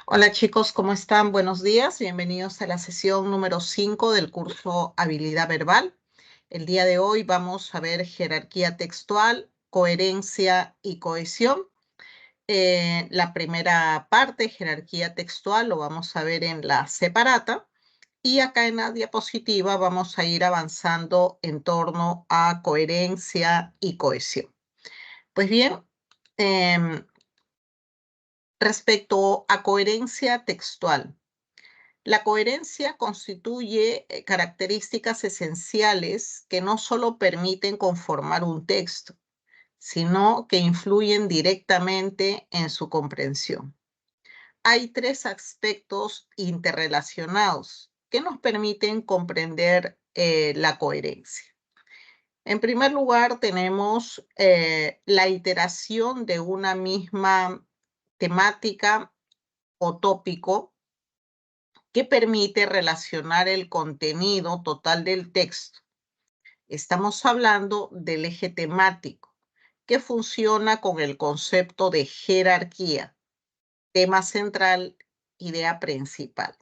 Hola chicos, ¿cómo están? Buenos días. Bienvenidos a la sesión número 5 del curso Habilidad Verbal. El día de hoy vamos a ver jerarquía textual, coherencia y cohesión. La primera parte, jerarquía textual, lo vamos a ver en la separata. Y acá en la diapositiva vamos a ir avanzando en torno a coherencia y cohesión. Pues bien, respecto a coherencia textual. La coherencia constituye características esenciales que no solo permiten conformar un texto, sino que influyen directamente en su comprensión. Hay tres aspectos interrelacionados que nos permiten comprender la coherencia. En primer lugar, tenemos la iteración de una misma temática o tópico que permite relacionar el contenido total del texto. Estamos hablando del eje temático, que funciona con el concepto de jerarquía, tema central, idea principal.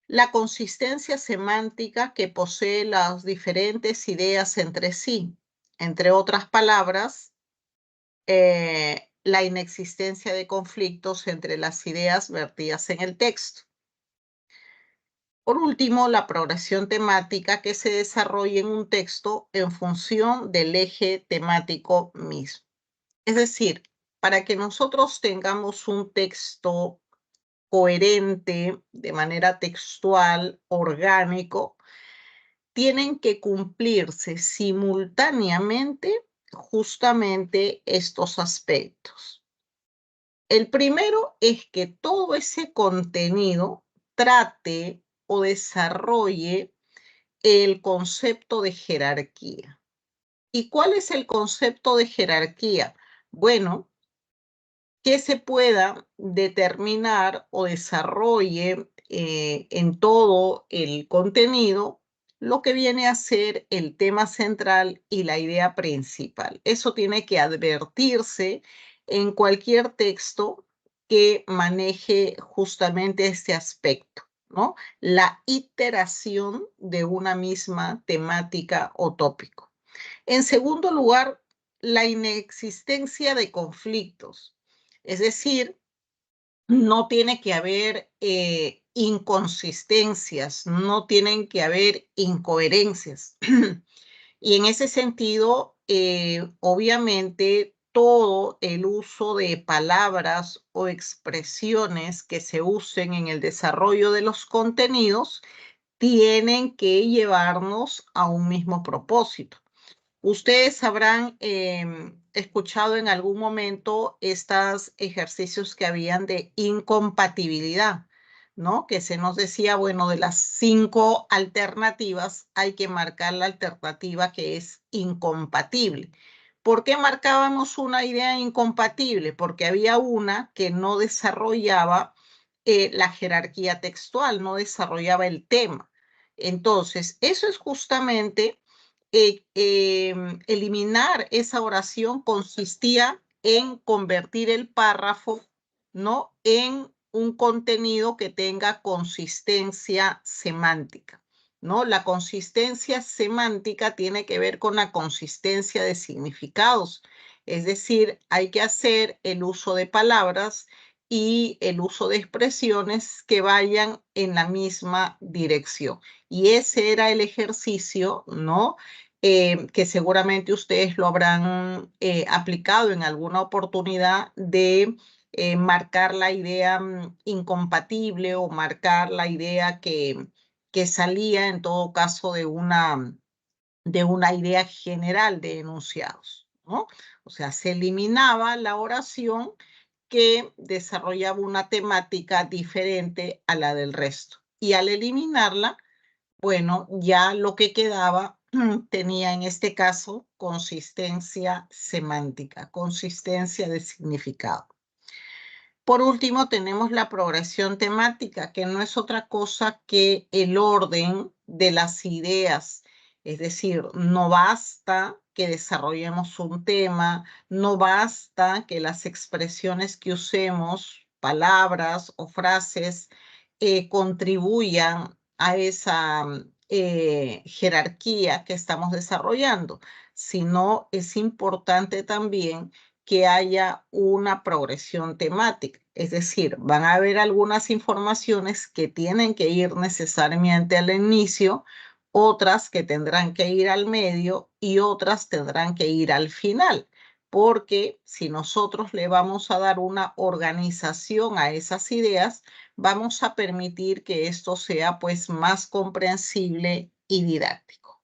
La consistencia semántica que posee las diferentes ideas entre sí, entre otras palabras, la inexistencia de conflictos entre las ideas vertidas en el texto. Por último, la progresión temática que se desarrolla en un texto en función del eje temático mismo. Es decir, para que nosotros tengamos un texto coherente, de manera textual, orgánico, tienen que cumplirse simultáneamente justamente estos aspectos. El primero es que todo ese contenido trate o desarrolle el concepto de jerarquía. ¿Y cuál es el concepto de jerarquía? Bueno, que se pueda determinar o desarrolle en todo el contenido lo que viene a ser el tema central y la idea principal. Eso tiene que advertirse en cualquier texto que maneje justamente este aspecto, ¿no? La iteración de una misma temática o tópico. En segundo lugar, la inexistencia de conflictos. Es decir, no tiene que haber inconsistencias, no tienen que haber incoherencias. Y en ese sentido, obviamente, todo el uso de palabras o expresiones que se usen en el desarrollo de los contenidos tienen que llevarnos a un mismo propósito. Ustedes habrán escuchado en algún momento estos ejercicios que habían de incompatibilidad, ¿no? Que se nos decía, bueno, de las 5 alternativas hay que marcar la alternativa que es incompatible. ¿Por qué marcábamos una idea incompatible? Porque había una que no desarrollaba la jerarquía textual, no desarrollaba el tema. Entonces, eso es justamente eliminar esa oración consistía en convertir el párrafo, ¿no?, en un contenido que tenga consistencia semántica, ¿no? La consistencia semántica tiene que ver con la consistencia de significados, es decir, hay que hacer el uso de palabras y el uso de expresiones que vayan en la misma dirección. Y ese era el ejercicio, ¿no?, que seguramente ustedes lo habrán aplicado en alguna oportunidad de marcar la idea incompatible o marcar la idea que salía en todo caso de una idea general de enunciados, ¿no? O sea, se eliminaba la oración que desarrollaba una temática diferente a la del resto. Y al eliminarla, bueno, ya lo que quedaba tenía en este caso consistencia semántica, consistencia de significado. Por último, tenemos la progresión temática, que no es otra cosa que el orden de las ideas. Es decir, no basta que desarrollemos un tema, no basta que las expresiones que usemos palabras o frases contribuyan a esa jerarquía que estamos desarrollando, sino es importante también que haya una progresión temática. Es decir, van a haber algunas informaciones que tienen que ir necesariamente al inicio, otras que tendrán que ir al medio y otras tendrán que ir al final, porque si nosotros le vamos a dar una organización a esas ideas, vamos a permitir que esto sea pues más comprensible y didáctico.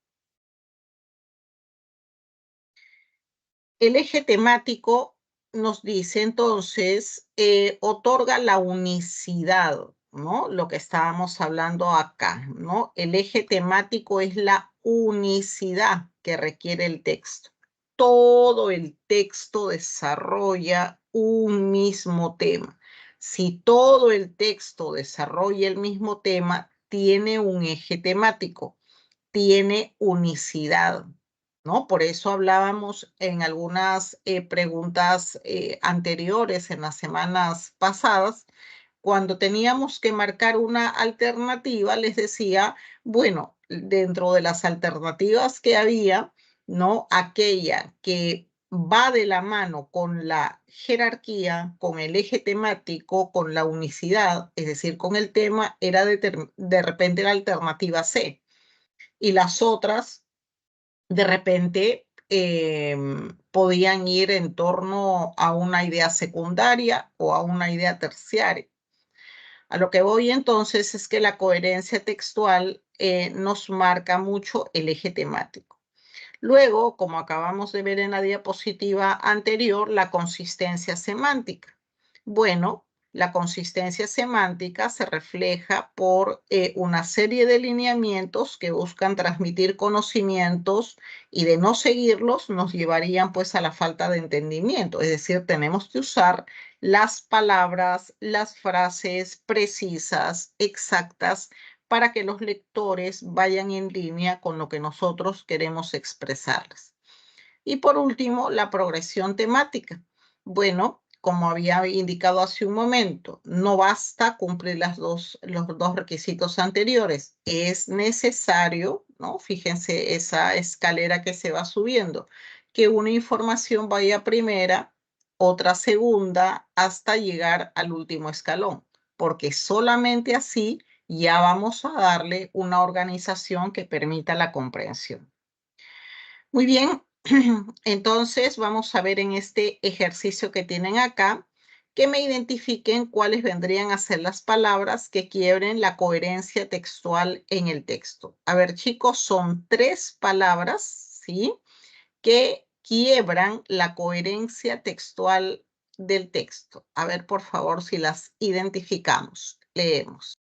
El eje temático nos dice entonces, otorga la unicidad, ¿no? Lo que estábamos hablando acá, ¿no? El eje temático es la unicidad que requiere el texto. Todo el texto desarrolla un mismo tema. Si todo el texto desarrolla el mismo tema, tiene un eje temático, tiene unicidad, ¿no? Por eso hablábamos en algunas preguntas anteriores, en las semanas pasadas, cuando teníamos que marcar una alternativa, les decía, bueno, dentro de las alternativas que había, ¿no? Aquella que va de la mano con la jerarquía, con el eje temático, con la unicidad, es decir, con el tema, era de repente la alternativa C. Y las otras de repente podían ir en torno a una idea secundaria o a una idea terciaria. A lo que voy entonces es que la coherencia textual nos marca mucho el eje temático. Luego, como acabamos de ver en la diapositiva anterior, la consistencia semántica. Bueno, la consistencia semántica se refleja por una serie de lineamientos que buscan transmitir conocimientos y de no seguirlos nos llevarían pues a la falta de entendimiento. Es decir, tenemos que usar las palabras, las frases precisas, exactas, para que los lectores vayan en línea con lo que nosotros queremos expresarles. Y por último, la progresión temática. Bueno, como había indicado hace un momento, no basta cumplir los dos requisitos anteriores. Es necesario, ¿no? Fíjense esa escalera que se va subiendo, que una información vaya primera, otra segunda, hasta llegar al último escalón, porque solamente así ya vamos a darle una organización que permita la comprensión. Muy bien, entonces vamos a ver en este ejercicio que tienen acá, que me identifiquen cuáles vendrían a ser las palabras que quiebren la coherencia textual en el texto. A ver, chicos, son 3 palabras, ¿sí? Que quiebran la coherencia textual del texto. A ver, por favor, si las identificamos. Leemos.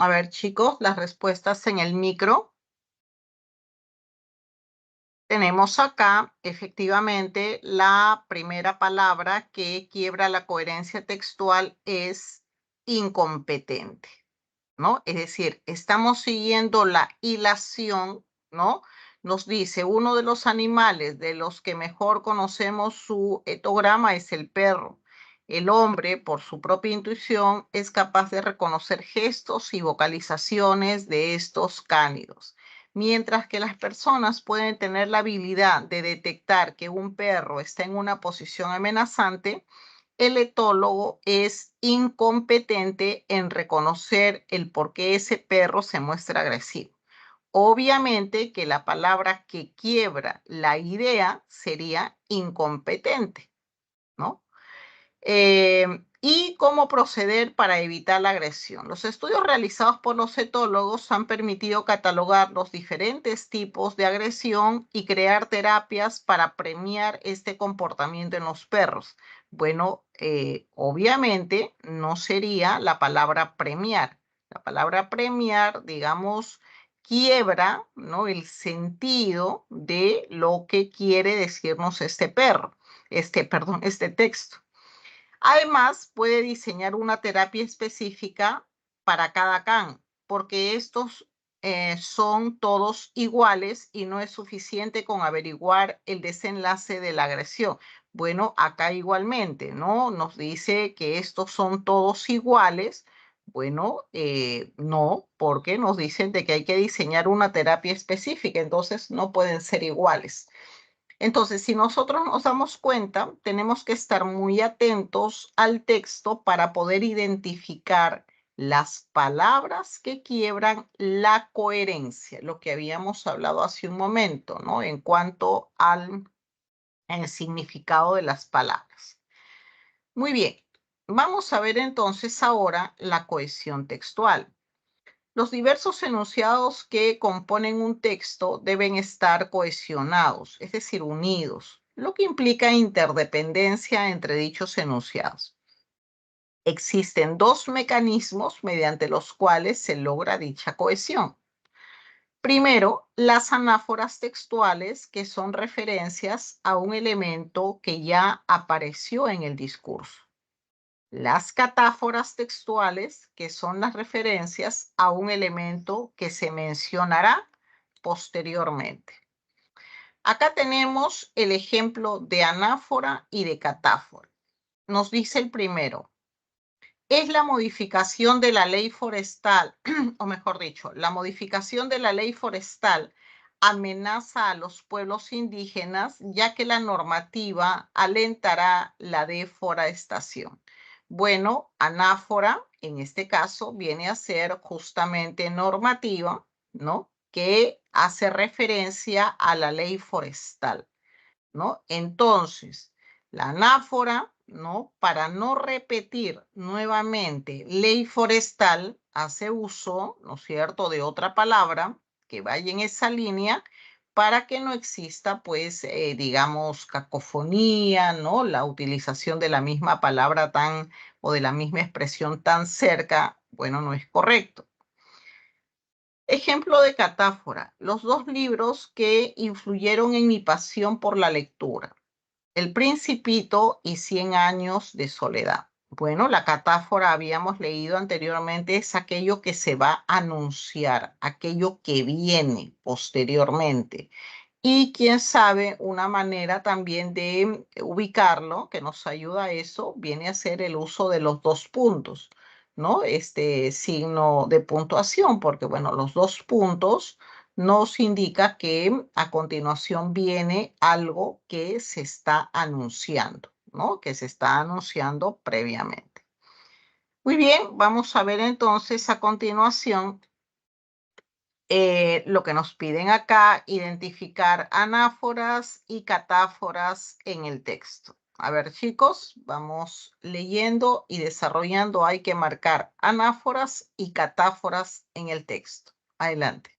A ver, chicos, las respuestas en el micro. Tenemos acá, efectivamente, la primera palabra que quiebra la coherencia textual es incompetente, ¿no? Es decir, estamos siguiendo la hilación, ¿no? Nos dice, uno de los animales de los que mejor conocemos su etograma es el perro. El hombre, por su propia intuición, es capaz de reconocer gestos y vocalizaciones de estos cánidos. Mientras que las personas pueden tener la habilidad de detectar que un perro está en una posición amenazante, el etólogo es incompetente en reconocer el por qué ese perro se muestra agresivo. Obviamente que la palabra que quiebra la idea sería incompetente, ¿no? ¿Y cómo proceder para evitar la agresión? Los estudios realizados por los etólogos han permitido catalogar los diferentes tipos de agresión y crear terapias para premiar este comportamiento en los perros. Bueno, obviamente no sería la palabra premiar. La palabra premiar, digamos, quiebra, ¿no?, el sentido de lo que quiere decirnos este perro, este texto. Además, puede diseñar una terapia específica para cada can, porque estos son todos iguales y no es suficiente con averiguar el desenlace de la agresión. Bueno, acá igualmente, ¿no? Nos dice que estos son todos iguales. Bueno, no, porque nos dicen de que hay que diseñar una terapia específica, entonces no pueden ser iguales. Entonces, si nosotros nos damos cuenta, tenemos que estar muy atentos al texto para poder identificar las palabras que quiebran la coherencia, lo que habíamos hablado hace un momento, ¿no? En cuanto al significado de las palabras. Muy bien, vamos a ver entonces ahora la cohesión textual. Los diversos enunciados que componen un texto deben estar cohesionados, es decir, unidos, lo que implica interdependencia entre dichos enunciados. Existen dos mecanismos mediante los cuales se logra dicha cohesión. Primero, las anáforas textuales, que son referencias a un elemento que ya apareció en el discurso. Las catáforas textuales, que son las referencias a un elemento que se mencionará posteriormente. Acá tenemos el ejemplo de anáfora y de catáfora. Nos dice el primero, es la modificación de la ley forestal, o mejor dicho, la modificación de la ley forestal amenaza a los pueblos indígenas, ya que la normativa alentará la deforestación. Bueno, anáfora, en este caso, viene a ser justamente normativa, ¿no?, que hace referencia a la ley forestal, ¿no? Entonces, la anáfora, ¿no?, para no repetir nuevamente ley forestal, hace uso, ¿no es cierto?, de otra palabra que vaya en esa línea para que no exista, pues, digamos, cacofonía, ¿no? La utilización de la misma palabra o de la misma expresión tan cerca, bueno, no es correcto. Ejemplo de catáfora, los dos libros que influyeron en mi pasión por la lectura. El Principito y 100 años de soledad. Bueno, la catáfora habíamos leído anteriormente, es aquello que se va a anunciar, aquello que viene posteriormente. Y quién sabe, una manera también de ubicarlo, que nos ayuda a eso, viene a ser el uso de los dos puntos, ¿no? Este signo de puntuación, porque bueno, los dos puntos nos indica que a continuación viene algo que se está anunciando, ¿no? Que se está anunciando previamente. Muy bien, vamos a ver entonces a continuación lo que nos piden acá, identificar anáforas y catáforas en el texto. A ver, chicos, vamos leyendo y desarrollando. Hay que marcar anáforas y catáforas en el texto. Adelante.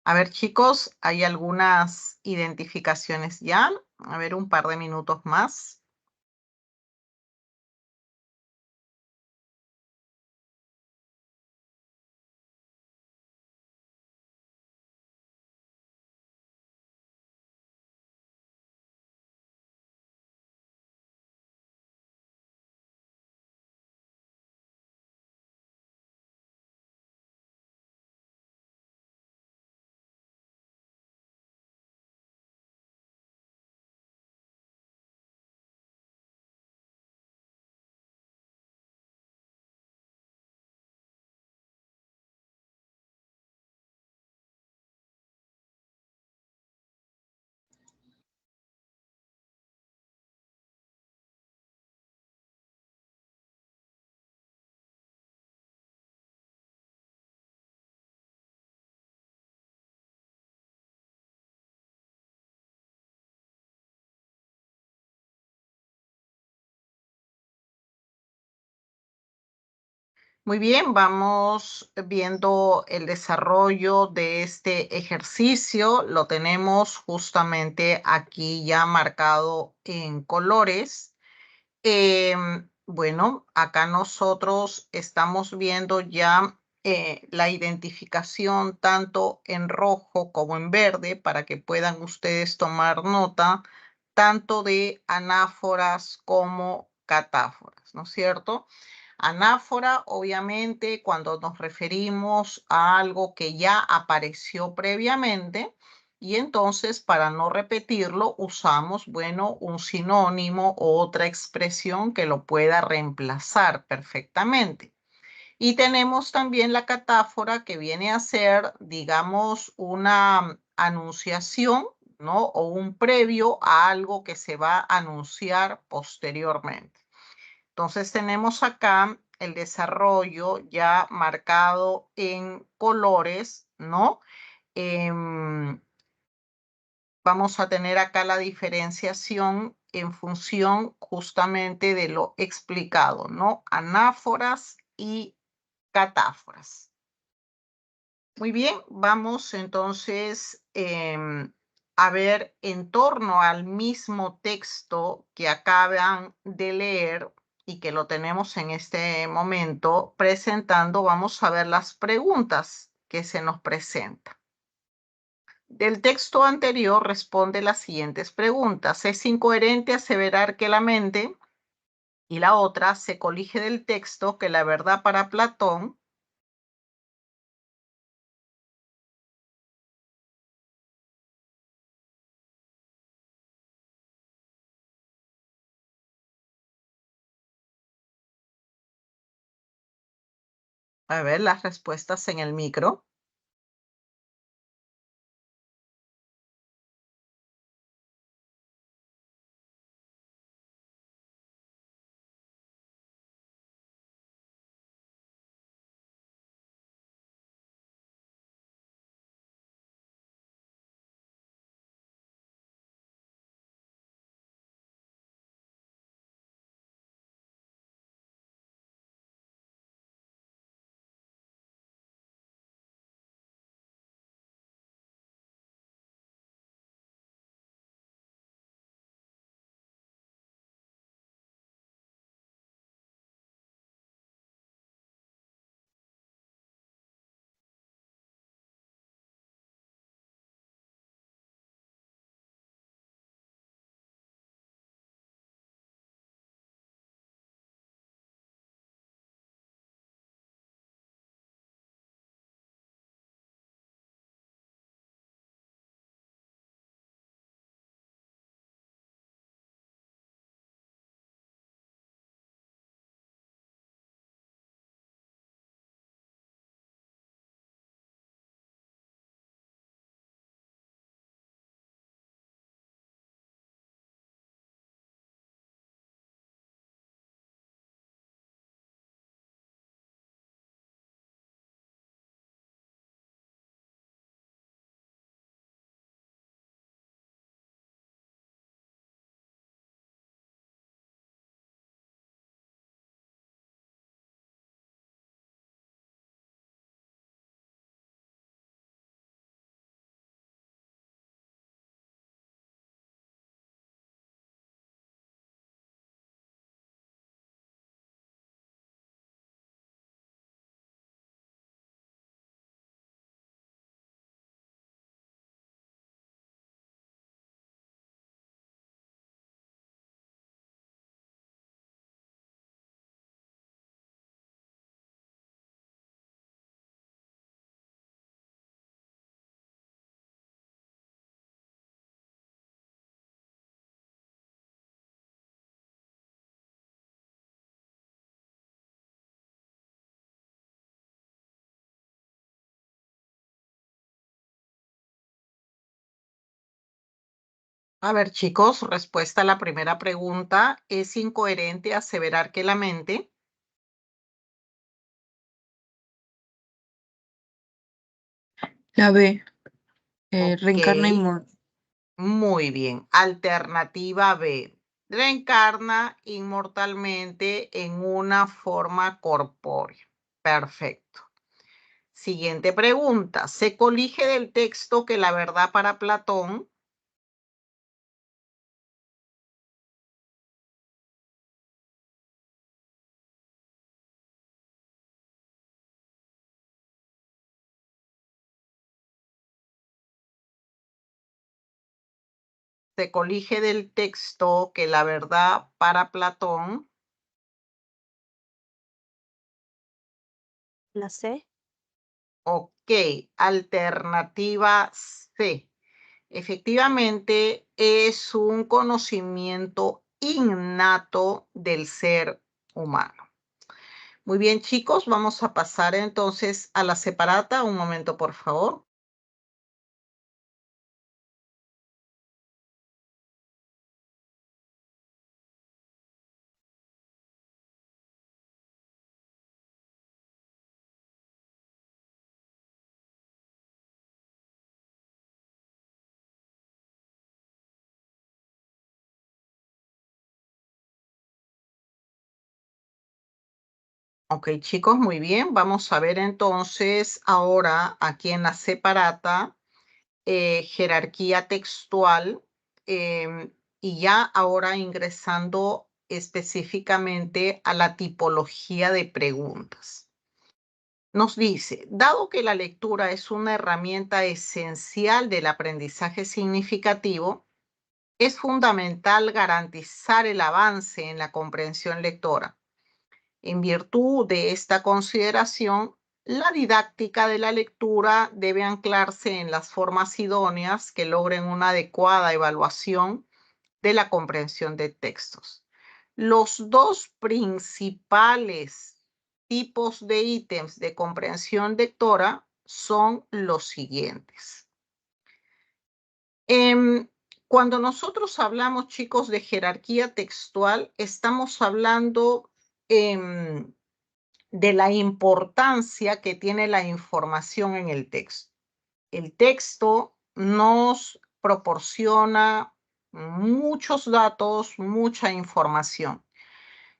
A ver, chicos, hay algunas identificaciones ya. A ver, un par de minutos más. Muy bien, vamos viendo el desarrollo de este ejercicio. Lo tenemos justamente aquí ya marcado en colores. Bueno, acá nosotros estamos viendo ya la identificación tanto en rojo como en verde para que puedan ustedes tomar nota tanto de anáforas como catáforas, ¿no es cierto? Anáfora, obviamente, cuando nos referimos a algo que ya apareció previamente, y entonces, para no repetirlo, usamos, bueno, un sinónimo o otra expresión que lo pueda reemplazar perfectamente. Y tenemos también la catáfora que viene a ser, digamos, una anunciación, ¿no? O un previo a algo que se va a anunciar posteriormente. Entonces tenemos acá el desarrollo ya marcado en colores, ¿no? Em, Vamos a tener acá la diferenciación en función justamente de lo explicado, ¿no? Anáforas y catáforas. Muy bien, vamos entonces a ver en torno al mismo texto que acaban de leer y que lo tenemos en este momento presentando, vamos a ver las preguntas que se nos presentan. Del texto anterior responde las siguientes preguntas. ¿Es incoherente aseverar que la mente? Y la otra, se colige del texto que la verdad para Platón. A ver las respuestas en el micro. A ver, chicos, respuesta a la primera pregunta. ¿Es incoherente aseverar que la mente? La B, Ok, reencarna y muere. muy bien. Alternativa B. Reencarna inmortalmente en una forma corpórea. Perfecto. Siguiente pregunta. ¿Se colige del texto que la verdad para Platón? ¿Se colige del texto que la verdad para Platón? La C. Ok, alternativa C. Efectivamente, es un conocimiento innato del ser humano. Muy bien, chicos, vamos a pasar entonces a la separata. Un momento, por favor. Ok, chicos, muy bien. Vamos a ver entonces ahora aquí en la separata jerarquía textual y ya ahora ingresando específicamente a la tipología de preguntas. Nos dice, dado que la lectura es una herramienta esencial del aprendizaje significativo, es fundamental garantizar el avance en la comprensión lectora. En virtud de esta consideración, la didáctica de la lectura debe anclarse en las formas idóneas que logren una adecuada evaluación de la comprensión de textos. Los dos principales tipos de ítems de comprensión lectora son los siguientes. Cuando nosotros hablamos, chicos, de jerarquía textual, estamos hablando de la importancia que tiene la información en el texto. El texto nos proporciona muchos datos, mucha información,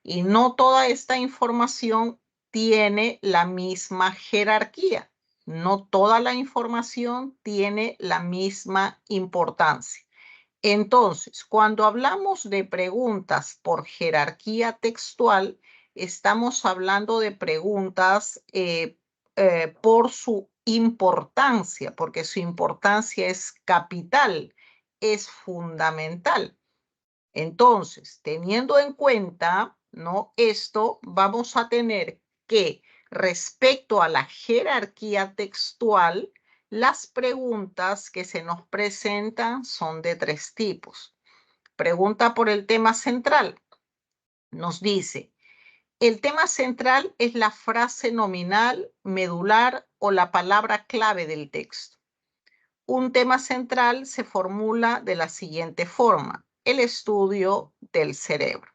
y no toda esta información tiene la misma jerarquía. No toda la información tiene la misma importancia. Entonces, cuando hablamos de preguntas por jerarquía textual, estamos hablando de preguntas por su importancia, porque su importancia es capital, es fundamental. Entonces, teniendo en cuenta, ¿no? Esto, vamos a tener que, respecto a la jerarquía textual, las preguntas que se nos presentan son de tres tipos. Pregunta por el tema central. Nos dice, el tema central es la frase nominal, medular o la palabra clave del texto. Un tema central se formula de la siguiente forma: el estudio del cerebro.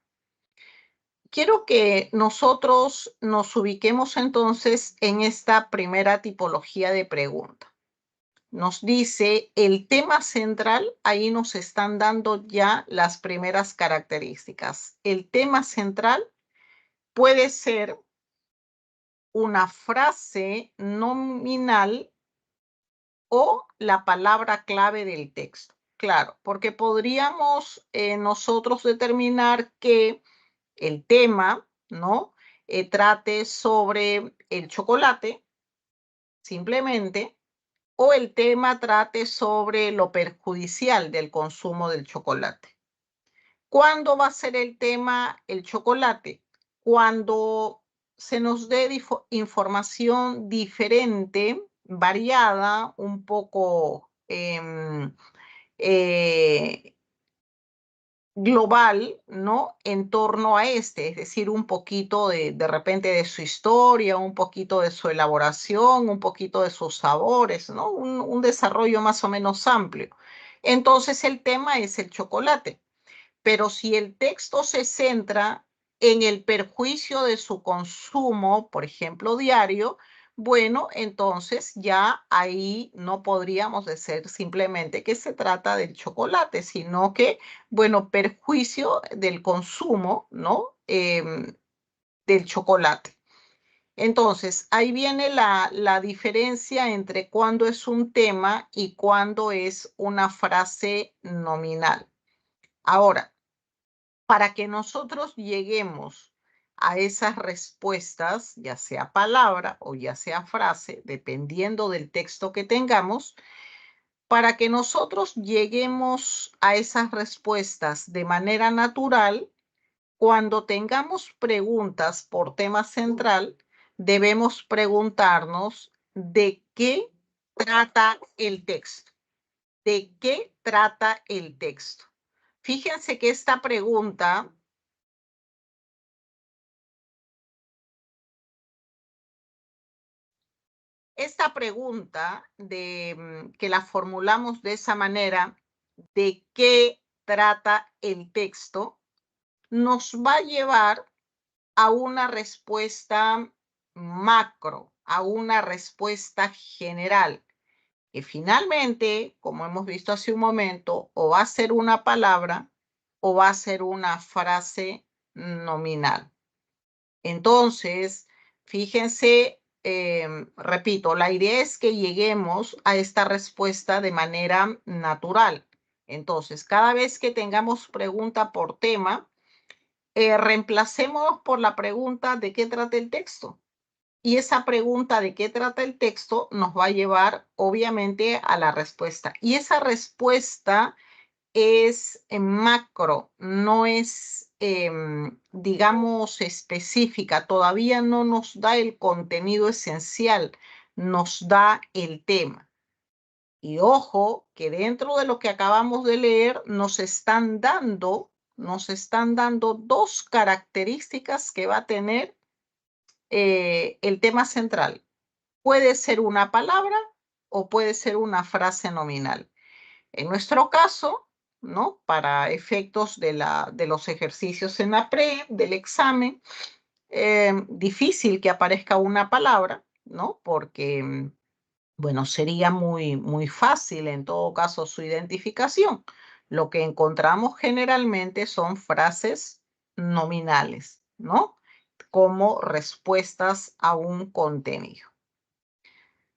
Quiero que nosotros nos ubiquemos entonces en esta primera tipología de pregunta. Nos dice el tema central, ahí nos están dando ya las primeras características. El tema central puede ser una frase nominal o la palabra clave del texto. Claro, porque podríamos nosotros determinar que el tema, ¿no? Trate sobre el chocolate, simplemente, o el tema trate sobre lo perjudicial del consumo del chocolate. ¿Cuándo va a ser el tema el chocolate? Cuando se nos dé información diferente, variada, un poco global, ¿no? En torno a este, es decir, un poquito de repente de su historia, un poquito de su elaboración, un poquito de sus sabores, ¿no? Un desarrollo más o menos amplio. entonces el tema es el chocolate. Pero si el texto se centra en el perjuicio de su consumo, por ejemplo, diario, bueno, entonces ya ahí no podríamos decir simplemente que se trata del chocolate, sino que, bueno, perjuicio del consumo, ¿no? Del chocolate. Entonces, ahí viene la diferencia entre cuándo es un tema y cuándo es una frase nominal. Ahora, para que nosotros lleguemos a esas respuestas, ya sea palabra o ya sea frase, dependiendo del texto que tengamos, para que nosotros lleguemos a esas respuestas de manera natural, cuando tengamos preguntas por tema central, debemos preguntarnos de qué trata el texto. ¿De qué trata el texto? Fíjense que esta pregunta que la formulamos de esa manera, ¿de qué trata el texto? Nos va a llevar a una respuesta macro, a una respuesta general, que finalmente, como hemos visto hace un momento, o va a ser una palabra o va a ser una frase nominal. Entonces, fíjense, repito, la idea es que lleguemos a esta respuesta de manera natural. Entonces, cada vez que tengamos pregunta por tema, reemplacemos por la pregunta de qué trata el texto. Y esa pregunta de qué trata el texto nos va a llevar, obviamente, a la respuesta. Y esa respuesta es macro, no es, digamos, específica. Todavía no nos da el contenido esencial, nos da el tema. Y ojo, que dentro de lo que acabamos de leer nos están dando dos características que va a tener el tema central. Puede ser una palabra o puede ser una frase nominal. En nuestro caso, ¿no? Para efectos de los ejercicios en la del examen, difícil que aparezca una palabra, ¿no? Porque, bueno, sería muy fácil en todo caso su identificación. Lo que encontramos generalmente son frases nominales, ¿no? Como respuestas a un contenido.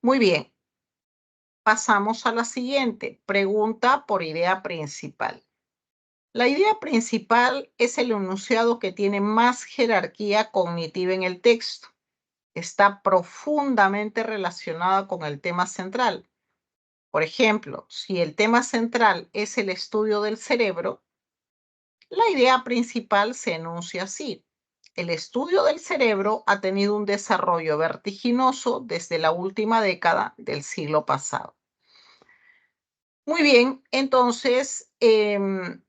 Muy bien, pasamos a la siguiente, pregunta por idea principal. La idea principal es el enunciado que tiene más jerarquía cognitiva en el texto. Está profundamente relacionada con el tema central. Por ejemplo, si el tema central es el estudio del cerebro, la idea principal se enuncia así. El estudio del cerebro ha tenido un desarrollo vertiginoso desde la última década del siglo pasado. Muy bien, entonces, un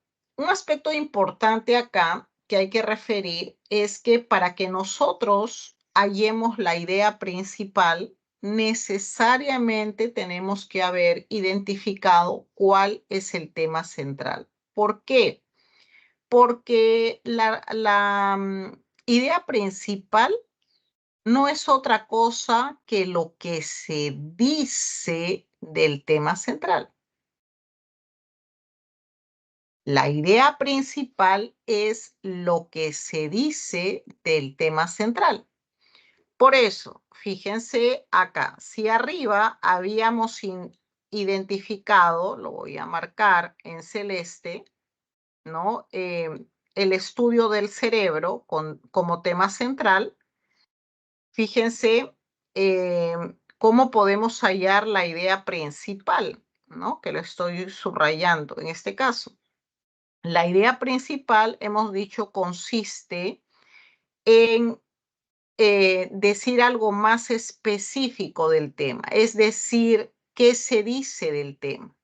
aspecto importante acá que hay que referir es que para que nosotros hallemos la idea principal, necesariamente tenemos que haber identificado cuál es el tema central. ¿Por qué? Porque la idea principal no es otra cosa que lo que se dice del tema central. La idea principal es lo que se dice del tema central. Por eso, fíjense acá, si arriba habíamos identificado, lo voy a marcar en celeste, ¿no? El estudio del cerebro como tema central, fíjense cómo podemos hallar la idea principal, ¿no? Que lo estoy subrayando en este caso. La idea principal, hemos dicho, consiste en decir algo más específico del tema, es decir, qué se dice del tema.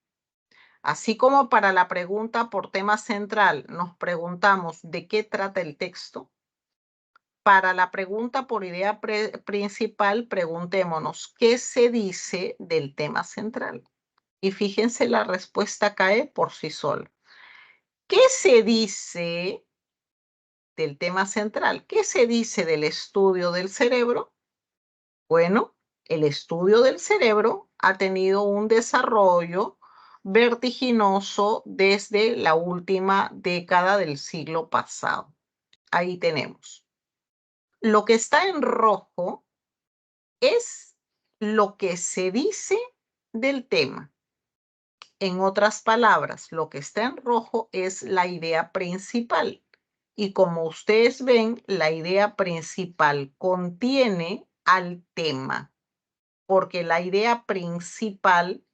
Así como para la pregunta por tema central nos preguntamos de qué trata el texto, para la pregunta por idea principal preguntémonos qué se dice del tema central. Y fíjense, la respuesta cae por sí sola. ¿Qué se dice del tema central? ¿Qué se dice del estudio del cerebro? Bueno, el estudio del cerebro ha tenido un desarrollo vertiginoso desde la última década del siglo pasado. Ahí tenemos. Lo que está en rojo es lo que se dice del tema. En otras palabras, lo que está en rojo es la idea principal. Y como ustedes ven, la idea principal contiene al tema, porque la idea principal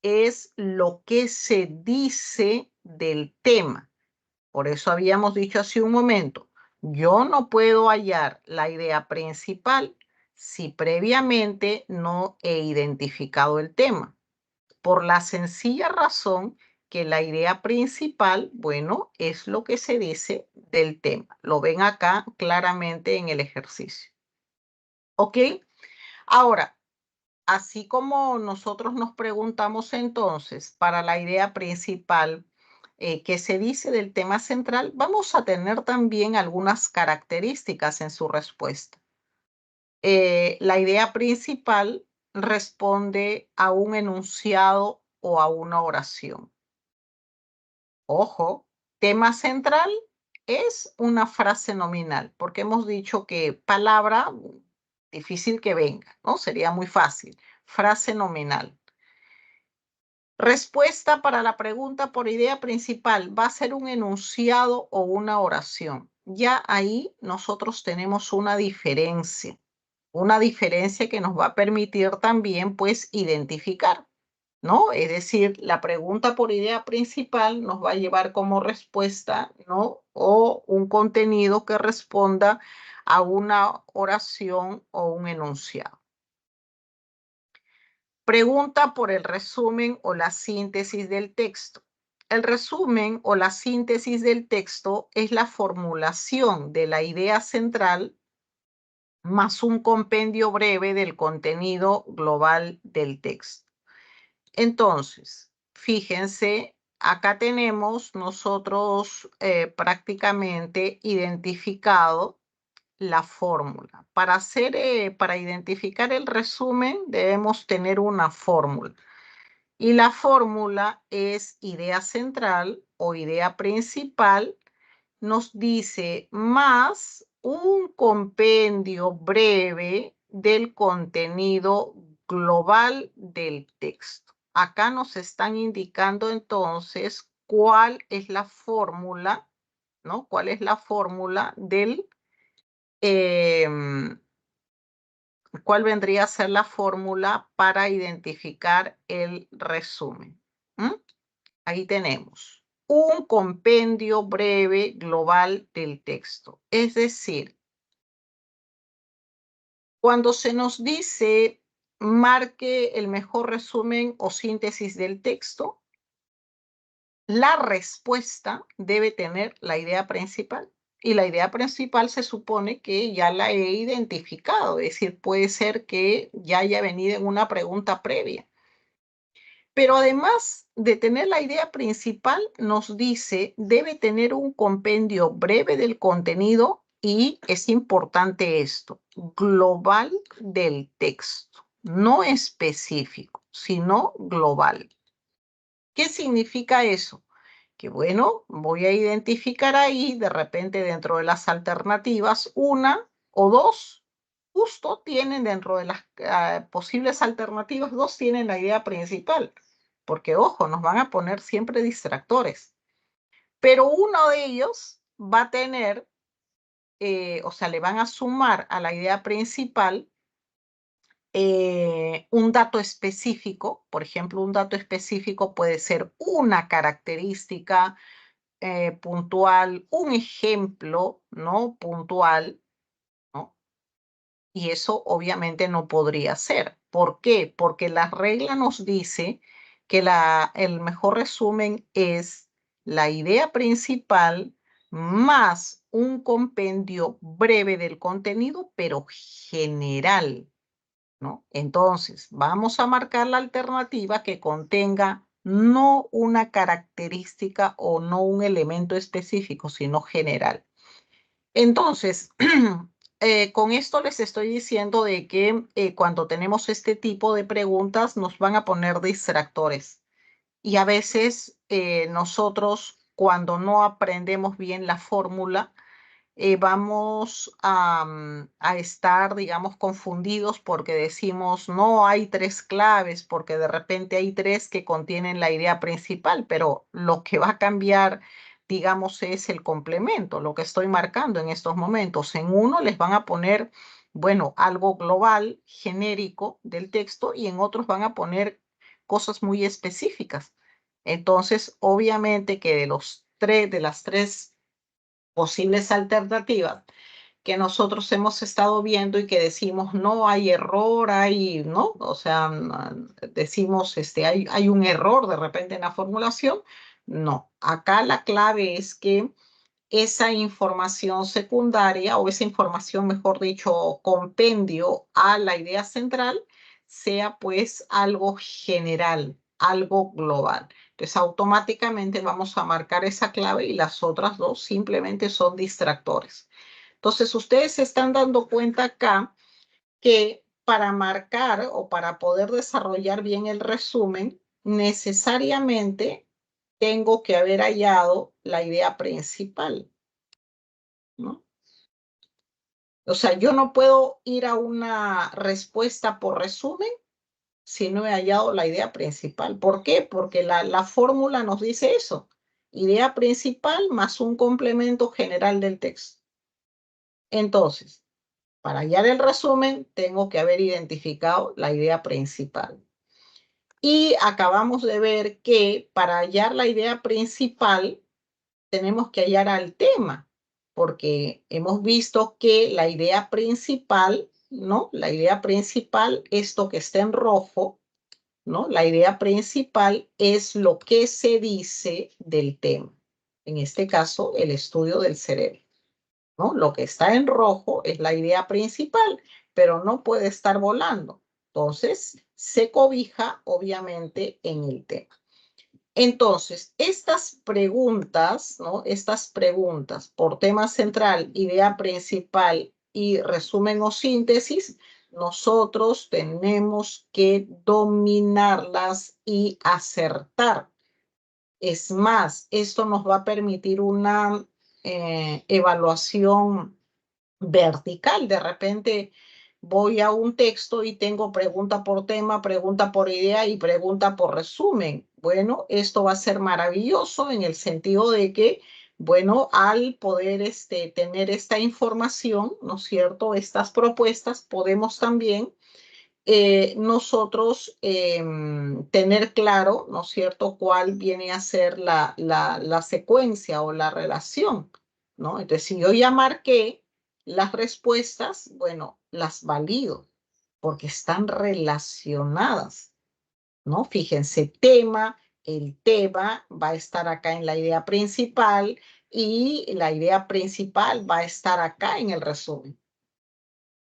es lo que se dice del tema. Por eso habíamos dicho hace un momento, yo no puedo hallar la idea principal si previamente no he identificado el tema, por la sencilla razón que la idea principal, bueno, es lo que se dice del tema. Lo ven acá claramente en el ejercicio. ¿Ok? Ahora, así como nosotros nos preguntamos entonces para la idea principal, ¿qué se dice del tema central? Vamos a tener también algunas características en su respuesta. La idea principal responde a un enunciado o a una oración. Ojo, tema central es una frase nominal, porque hemos dicho que palabra, difícil que venga, ¿no? Sería muy fácil. Frase nominal. Respuesta para la pregunta por idea principal va a ser un enunciado o una oración. Ya ahí nosotros tenemos una diferencia que nos va a permitir también, pues, identificar, ¿no? Es decir, la pregunta por idea principal nos va a llevar como respuesta, ¿no? O un contenido que responda a una oración o un enunciado. Pregunta por el resumen o la síntesis del texto. El resumen o la síntesis del texto es la formulación de la idea central más un compendio breve del contenido global del texto. Entonces, fíjense, acá tenemos nosotros prácticamente identificado la fórmula. Para identificar el resumen debemos tener una fórmula. Y la fórmula es idea central o idea principal, nos dice más un compendio breve del contenido global del texto. Acá nos están indicando entonces cuál es la fórmula, ¿no? ¿Cuál es la fórmula del, cuál vendría a ser la fórmula para identificar el resumen? ¿Mm? Ahí tenemos un compendio breve global del texto. Es decir, cuando se nos dice marque el mejor resumen o síntesis del texto, la respuesta debe tener la idea principal. Y la idea principal se supone que ya la he identificado, es decir, puede ser que ya haya venido en una pregunta previa. Pero además de tener la idea principal, nos dice, debe tener un compendio breve del contenido y es importante esto, global del texto, no específico, sino global. ¿Qué significa eso? Que bueno, voy a identificar ahí de repente dentro de las alternativas una o dos, justo tienen dentro de las posibles alternativas, dos tienen la idea principal, porque ojo, nos van a poner siempre distractores, pero uno de ellos va a tener, o sea, le van a sumar a la idea principal un dato específico. Por ejemplo, un dato específico puede ser una característica puntual, un ejemplo, ¿no? Puntual, ¿no? Y eso obviamente no podría ser. ¿Por qué? Porque la regla nos dice que el mejor resumen es la idea principal más un compendio breve del contenido, pero general. ¿no? Entonces, vamos a marcar la alternativa que contenga no una característica o no un elemento específico, sino general. Entonces, con esto les estoy diciendo de que cuando tenemos este tipo de preguntas nos van a poner distractores. Y a veces nosotros, cuando no aprendemos bien la fórmula, vamos a estar, digamos, confundidos porque decimos, no, hay 3 claves, porque de repente hay 3 que contienen la idea principal, pero lo que va a cambiar, digamos, es el complemento, lo que estoy marcando en estos momentos. En uno les van a poner, bueno, algo global, genérico del texto, y en otros van a poner cosas muy específicas. Entonces, obviamente que de las tres posibles alternativas que nosotros hemos estado viendo y que decimos no hay error, ¿no? O sea, decimos hay un error de repente en la formulación. No, acá la clave es que esa información secundaria o esa información, mejor dicho, compendio a la idea central, sea pues algo general, algo global. Entonces, automáticamente vamos a marcar esa clave y las otras dos simplemente son distractores. Entonces, ustedes se están dando cuenta acá que para marcar o para poder desarrollar bien el resumen, necesariamente tengo que haber hallado la idea principal, ¿no? O sea, yo no puedo ir a una respuesta por resumen si no he hallado la idea principal. ¿Por qué? Porque la fórmula nos dice eso. Idea principal más un complemento general del texto. Entonces, para hallar el resumen, tengo que haber identificado la idea principal. Y acabamos de ver que para hallar la idea principal, tenemos que hallar al tema, porque hemos visto que la idea principal, ¿no? La idea principal, esto que está en rojo, ¿no? La idea principal es lo que se dice del tema. En este caso, el estudio del cerebro, ¿no? Lo que está en rojo es la idea principal, pero no puede estar volando. Entonces, se cobija, obviamente, en el tema. Entonces, estas preguntas, ¿no? Estas preguntas por tema central, idea principal y resumen o síntesis, nosotros tenemos que dominarlas y acertar. Es más, esto nos va a permitir una evaluación vertical. De repente voy a un texto y tengo pregunta por tema, pregunta por idea y pregunta por resumen. Bueno, esto va a ser maravilloso en el sentido de que, bueno, al poder tener esta información, ¿no es cierto? Estas propuestas, podemos también nosotros tener claro, ¿no es cierto?, cuál viene a ser la secuencia o la relación, ¿no? Entonces, si yo ya marqué las respuestas, bueno, las valido porque están relacionadas, ¿no? Fíjense, el tema va a estar acá en la idea principal y la idea principal va a estar acá en el resumen,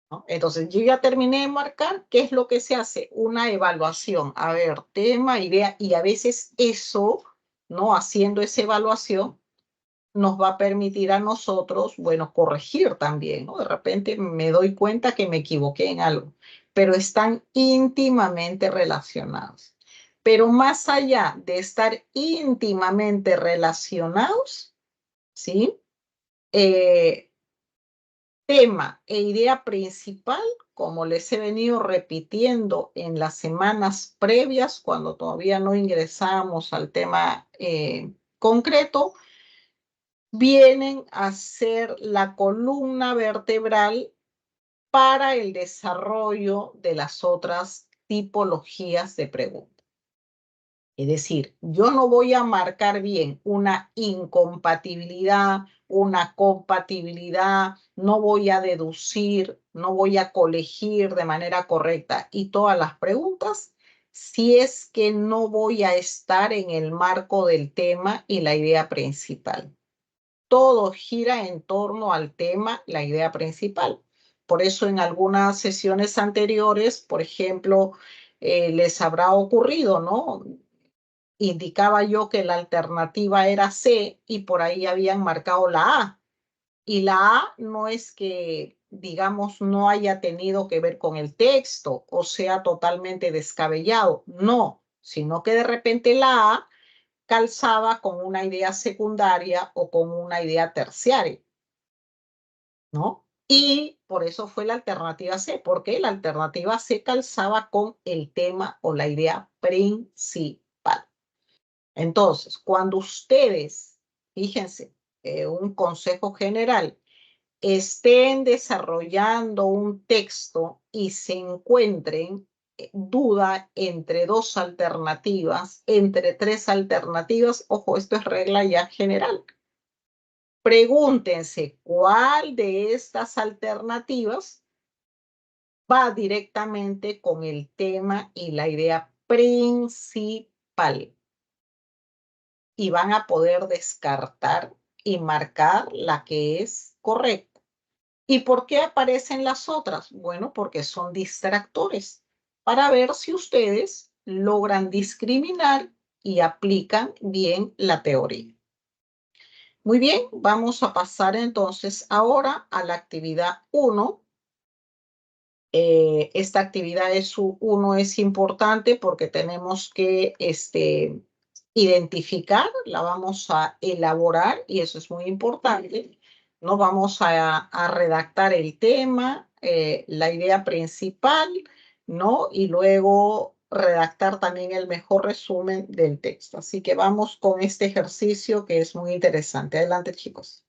¿no? Entonces, yo ya terminé de marcar qué es lo que se hace, una evaluación. A ver, tema, idea, y a veces eso, ¿no? Haciendo esa evaluación, nos va a permitir a nosotros, bueno, corregir también, ¿no? De repente me doy cuenta que me equivoqué en algo, pero están íntimamente relacionados. Pero más allá de estar íntimamente relacionados, ¿sí? Tema e idea principal, como les he venido repitiendo en las semanas previas, cuando todavía no ingresamos al tema concreto, vienen a ser la columna vertebral para el desarrollo de las otras tipologías de preguntas. Es decir, yo no voy a marcar bien una incompatibilidad, una compatibilidad, no voy a deducir, no voy a colegir de manera correcta y todas las preguntas si es que no voy a estar en el marco del tema y la idea principal. Todo gira en torno al tema, la idea principal. Por eso en algunas sesiones anteriores, por ejemplo, les habrá ocurrido, ¿no? Indicaba yo que la alternativa era C y por ahí habían marcado la A. Y la A no es que, digamos, no haya tenido que ver con el texto o sea totalmente descabellado, no, sino que de repente la A calzaba con una idea secundaria o con una idea terciaria, ¿no? Y por eso fue la alternativa C, porque la alternativa C calzaba con el tema o la idea principal. Entonces, cuando ustedes, fíjense, un consejo general, estén desarrollando un texto y se encuentren duda entre dos alternativas, entre tres alternativas, ojo, esto es regla ya general. Pregúntense cuál de estas alternativas va directamente con el tema y la idea principal. Y van a poder descartar y marcar la que es correcta. ¿Y por qué aparecen las otras? Bueno, porque son distractores, para ver si ustedes logran discriminar y aplican bien la teoría. Muy bien, vamos a pasar entonces ahora a la actividad 1. Esta actividad uno es importante porque tenemos que identificar, la vamos a elaborar y eso es muy importante. ¿No? Vamos a redactar el tema, la idea principal, ¿no? Y luego redactar también el mejor resumen del texto. Así que vamos con este ejercicio que es muy interesante. Adelante, chicos.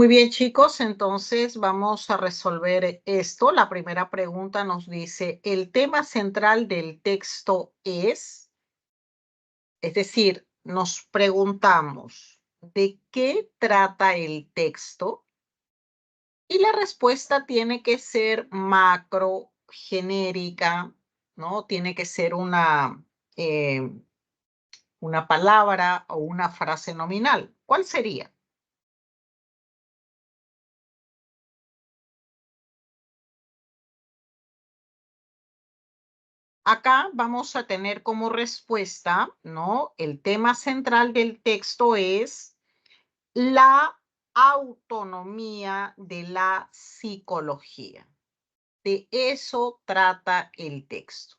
Muy bien, chicos, entonces vamos a resolver esto. La primera pregunta nos dice, el tema central del texto es decir, nos preguntamos, ¿de qué trata el texto? Y la respuesta tiene que ser macro, genérica, ¿no? Tiene que ser una palabra o una frase nominal. ¿Cuál sería? Acá vamos a tener como respuesta, ¿no? El tema central del texto es la autonomía de la psicología. De eso trata el texto,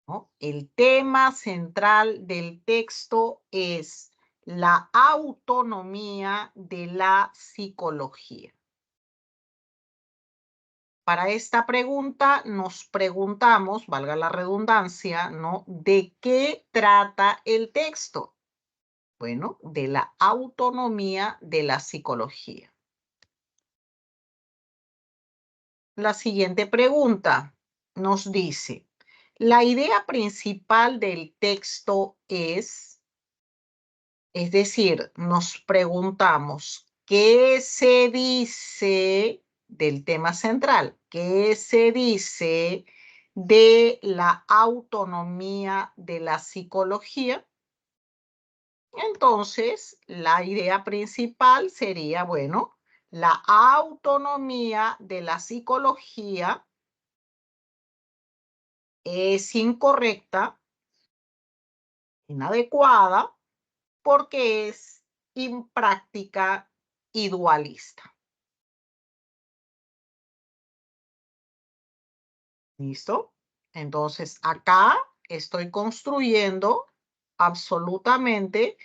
¿no? El tema central del texto es la autonomía de la psicología. Para esta pregunta nos preguntamos, valga la redundancia, ¿no? ¿De qué trata el texto? Bueno, de la autonomía de la psicología. La siguiente pregunta nos dice, la idea principal del texto es decir, nos preguntamos, ¿qué se dice del tema central? ¿Qué se dice de la autonomía de la psicología? Entonces, la idea principal sería, bueno, la autonomía de la psicología es incorrecta, inadecuada, porque es impráctica y dualista. ¿Listo? Entonces, acá estoy construyendo absolutamente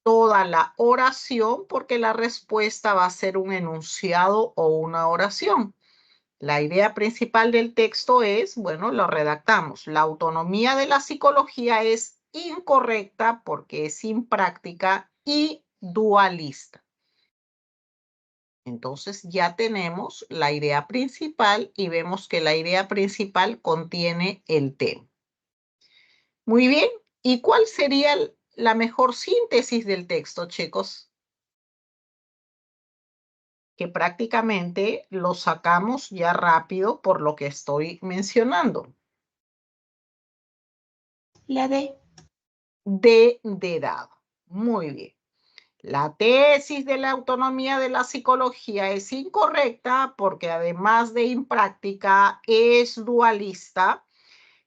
toda la oración porque la respuesta va a ser un enunciado o una oración. La idea principal del texto es, bueno, lo redactamos. La autonomía de la psicología es incorrecta porque es impráctica y dualista. Entonces ya tenemos la idea principal y vemos que la idea principal contiene el tema. Muy bien, ¿y cuál sería la mejor síntesis del texto, chicos? Que prácticamente lo sacamos ya rápido por lo que estoy mencionando. La D. De dado. Muy bien. La tesis de la autonomía de la psicología es incorrecta porque además de impráctica es dualista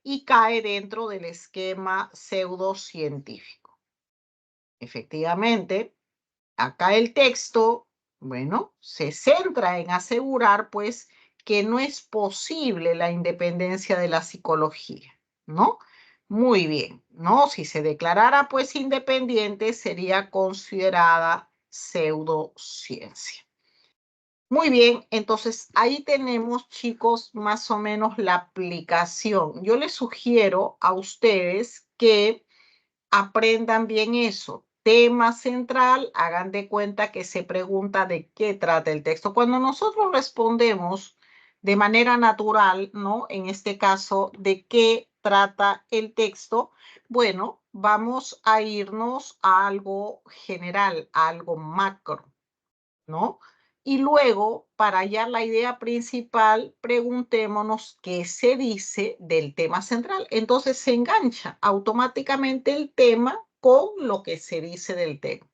y cae dentro del esquema pseudocientífico. Efectivamente, acá el texto, bueno, se centra en asegurar, pues, que no es posible la independencia de la psicología, ¿no? Muy bien, ¿no? Si se declarara, pues, independiente, sería considerada pseudociencia. Muy bien, entonces ahí tenemos, chicos, más o menos la aplicación. Yo les sugiero a ustedes que aprendan bien eso. Tema central, hagan de cuenta que se pregunta de qué trata el texto. Cuando nosotros respondemos de manera natural, ¿no? En este caso, ¿de qué trata el texto? Bueno, vamos a irnos a algo general, a algo macro, ¿no? Y luego, para hallar la idea principal, preguntémonos qué se dice del tema central. Entonces se engancha automáticamente el tema con lo que se dice del tema.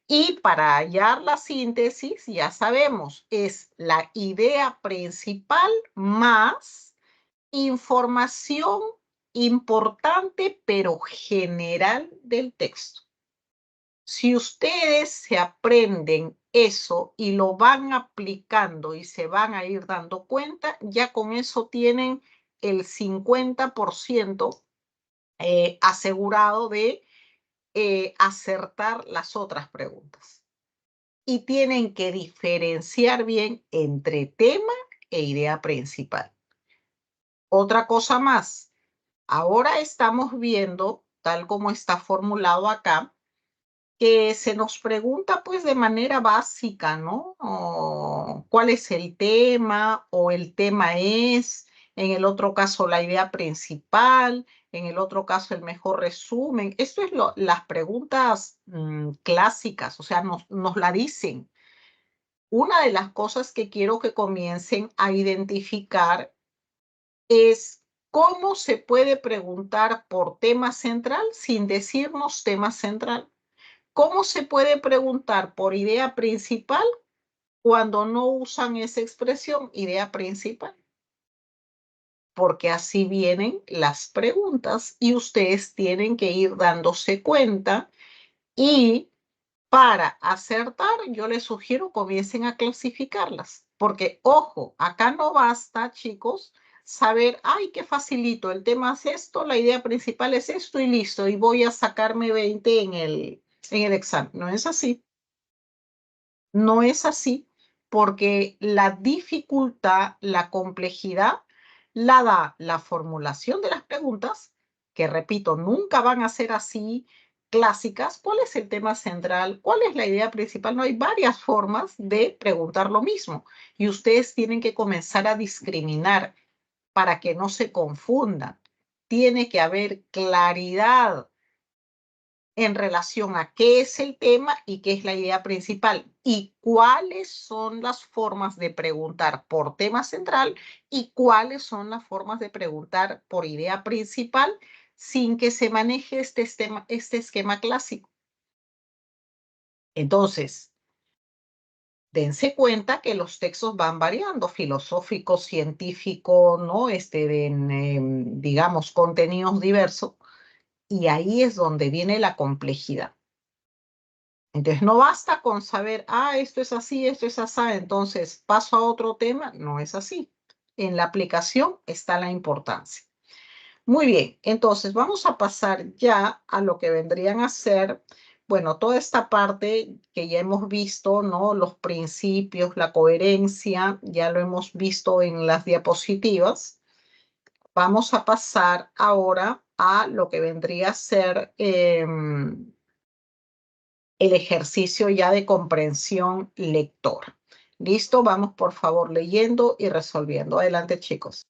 Y para hallar la síntesis, ya sabemos, es la idea principal más información importante pero general del texto. Si ustedes se aprenden eso y lo van aplicando y se van a ir dando cuenta, ya con eso tienen el 50% asegurado de acertar las otras preguntas. Y tienen que diferenciar bien entre tema e idea principal. Otra cosa más, ahora estamos viendo, tal como está formulado acá, que se nos pregunta pues de manera básica, ¿no? O, ¿cuál es el tema? O el tema es, en el otro caso la idea principal, en el otro caso el mejor resumen. Esto es las preguntas clásicas, o sea, nos la dicen. Una de las cosas que quiero que comiencen a identificar es cómo se puede preguntar por tema central sin decirnos tema central. ¿Cómo se puede preguntar por idea principal cuando no usan esa expresión, idea principal? Porque así vienen las preguntas y ustedes tienen que ir dándose cuenta y para acertar, yo les sugiero comiencen a clasificarlas, porque ojo, acá no basta, chicos, saber, ay, qué facilito, el tema es esto, la idea principal es esto y listo, y voy a sacarme 20 en el examen. No es así. No es así, porque la dificultad, la complejidad, la da la formulación de las preguntas, que repito, nunca van a ser así clásicas. ¿Cuál es el tema central? ¿Cuál es la idea principal? No hay varias formas de preguntar lo mismo y ustedes tienen que comenzar a discriminar para que no se confundan. Tiene que haber claridad en relación a qué es el tema y qué es la idea principal y cuáles son las formas de preguntar por tema central y cuáles son las formas de preguntar por idea principal sin que se maneje este esquema clásico. Entonces, dense cuenta que los textos van variando, filosófico, científico, ¿no? Digamos, contenidos diversos, y ahí es donde viene la complejidad. Entonces, no basta con saber, esto es así, esto es así, entonces paso a otro tema. No es así. En la aplicación está la importancia. Muy bien, entonces vamos a pasar ya a lo que vendrían a ser, bueno, toda esta parte que ya hemos visto, ¿no? Los principios, la coherencia, ya lo hemos visto en las diapositivas. Vamos a pasar ahora a lo que vendría a ser el ejercicio ya de comprensión lectora. ¿Listo? Vamos por favor leyendo y resolviendo. Adelante, chicos.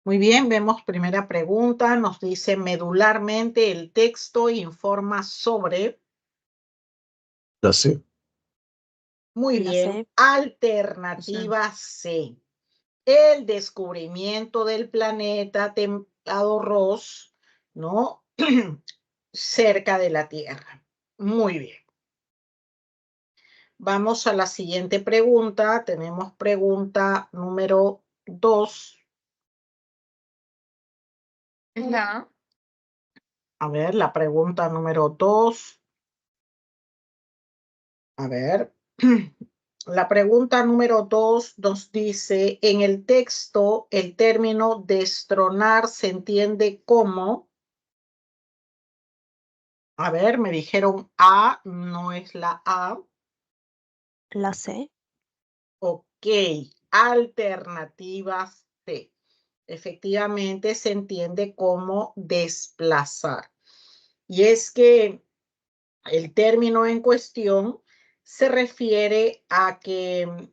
Muy bien, vemos primera pregunta. Nos dice medularmente el texto informa sobre. La C. Muy La bien. C. Alternativa C. El descubrimiento del planeta templado Ross, ¿no? Cerca de la Tierra. Muy bien. Vamos a la siguiente pregunta. Tenemos pregunta número 2. Es la A. A ver, la pregunta número 2. A ver. La pregunta número 2 nos dice, en el texto, el término destronar se entiende como. A ver, me dijeron A, no es la A. La C. Ok, alternativa C. Efectivamente se entiende como desplazar. Y es que el término en cuestión se refiere a que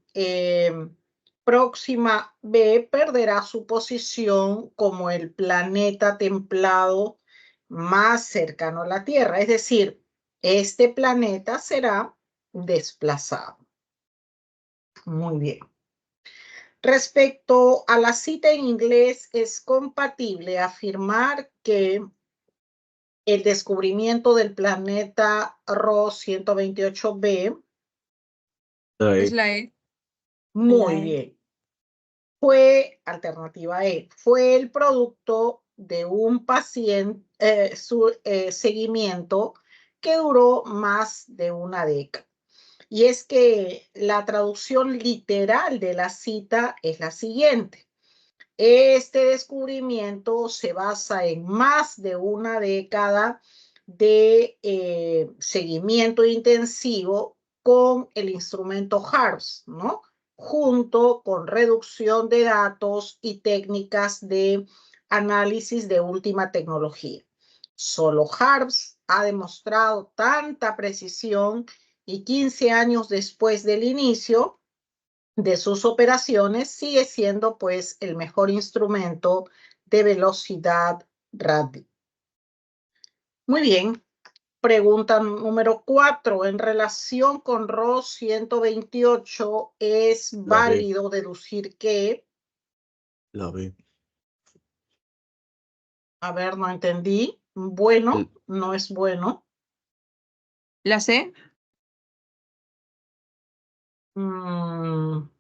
Próxima B perderá su posición como el planeta templado más cercano a la Tierra. Es decir, este planeta será desplazado. Muy bien. Respecto a la cita en inglés, es compatible afirmar que el descubrimiento del planeta Ross 128b. La Es E. la E. Muy La E. bien. Fue, alternativa E, fue el producto de un paciente, su seguimiento que duró más de una década. Y es que la traducción literal de la cita es la siguiente. Este descubrimiento se basa en más de una década de seguimiento intensivo con el instrumento HARPS, ¿no? Junto con reducción de datos y técnicas de análisis de última tecnología. Solo HARPS ha demostrado tanta precisión y 15 años después del inicio de sus operaciones sigue siendo pues el mejor instrumento de velocidad radio. Muy bien. Pregunta número 4. En relación con ROS 128, ¿es La B. válido deducir que? La B. A ver, no entendí. Bueno, no es bueno. La C. No.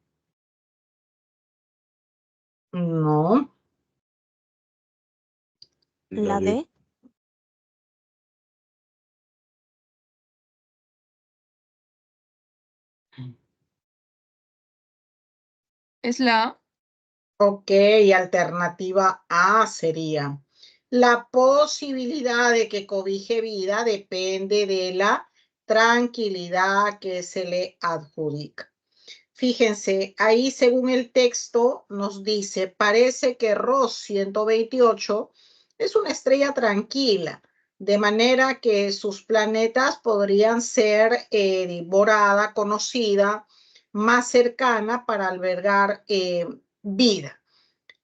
La La D. D. Es la A. Ok, alternativa A sería. La posibilidad de que cobije vida depende de la tranquilidad que se le adjudica. Fíjense, ahí según el texto nos dice, parece que Ross 128 es una estrella tranquila, de manera que sus planetas podrían ser devorada, conocida, más cercana para albergar vida.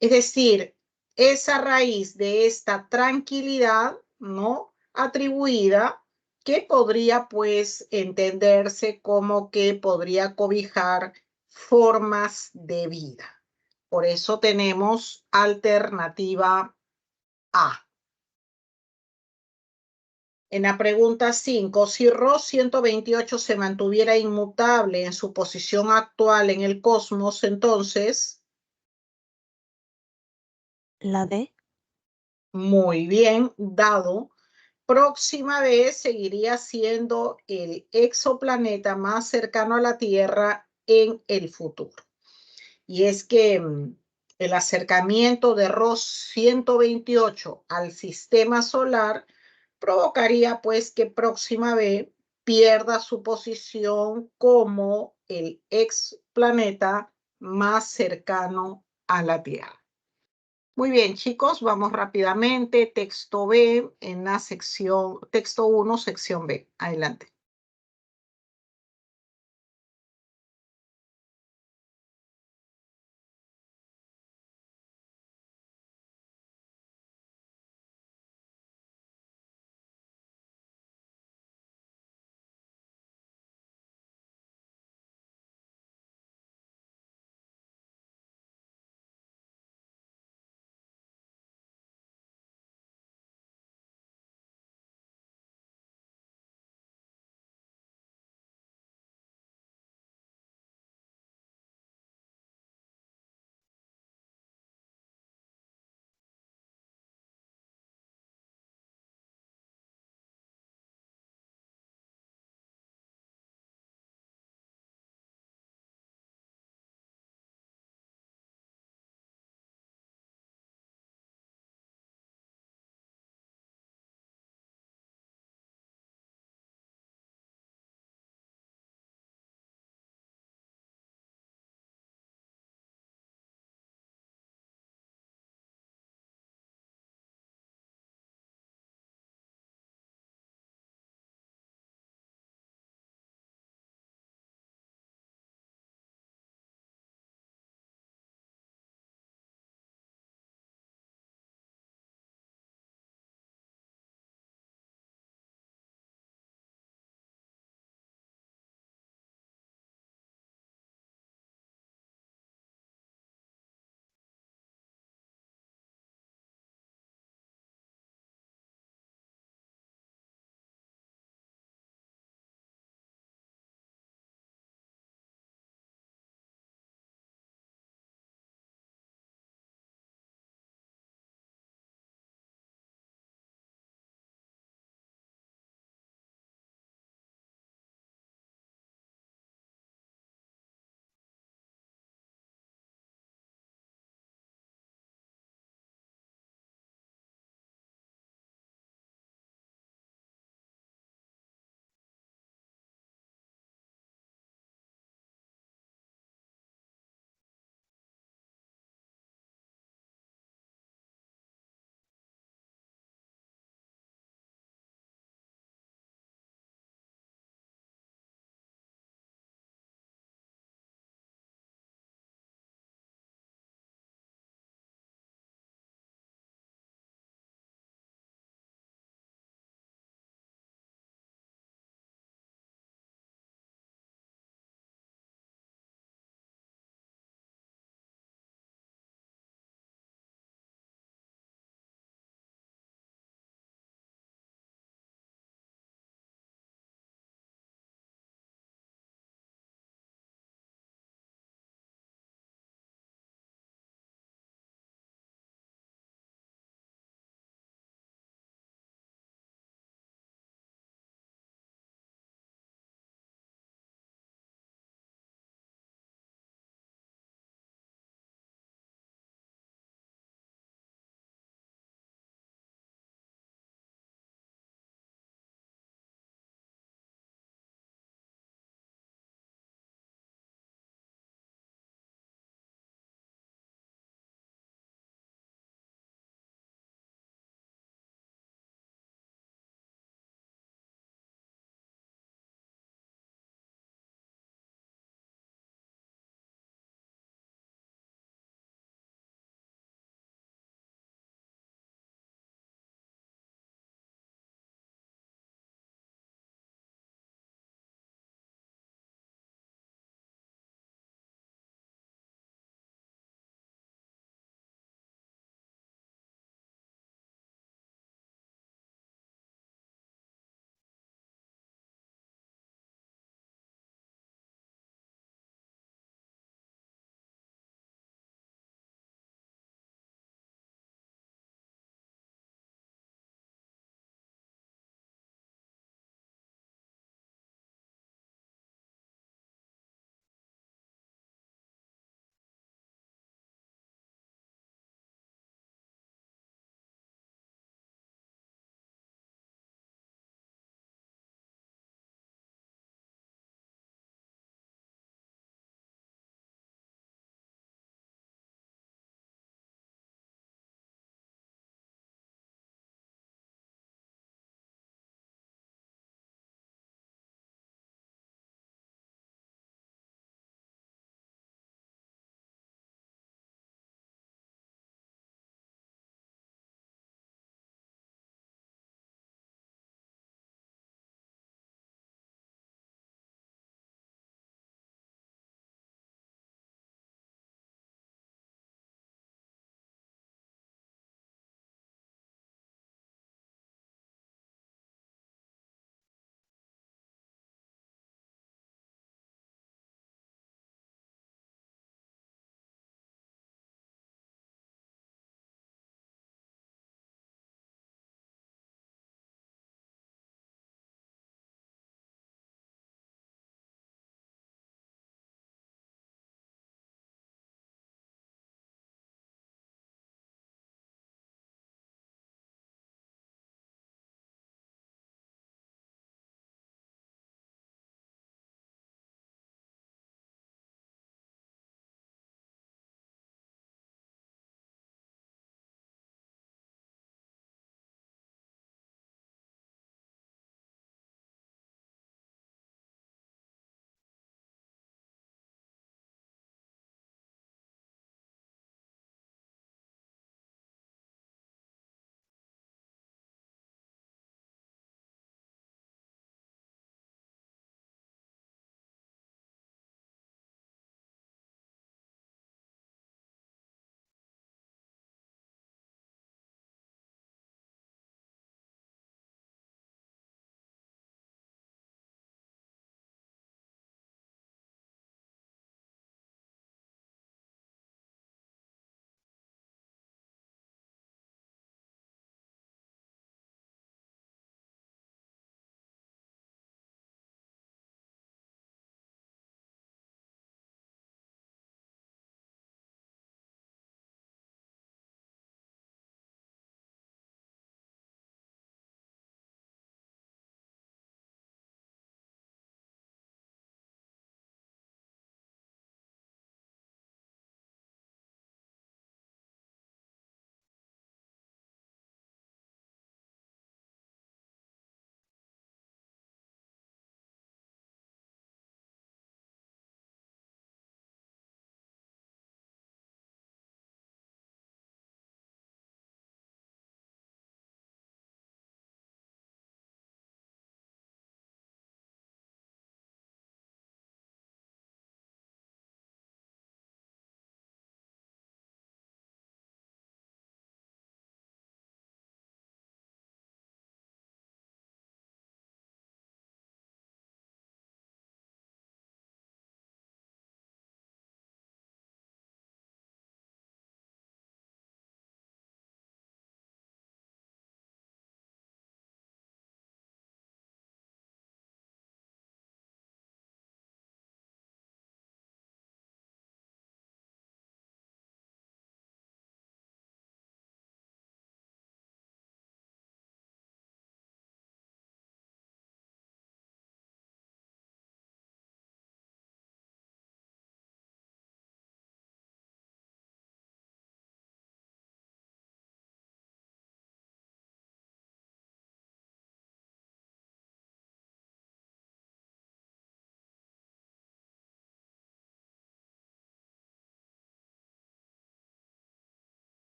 Es decir, esa raíz de esta tranquilidad, ¿no? Atribuida, que podría pues entenderse como que podría cobijar formas de vida. Por eso tenemos alternativa A. En la pregunta 5, si ROS 128 se mantuviera inmutable en su posición actual en el cosmos, entonces. La D. Muy bien, dado. Próxima vez seguiría siendo el exoplaneta más cercano a la Tierra en el futuro. Y es que el acercamiento de Ross 128 al sistema solar provocaría pues que Próxima B pierda su posición como el explaneta más cercano a la Tierra. Muy bien, chicos, vamos rápidamente. Texto B en la sección, texto 1, sección B. Adelante.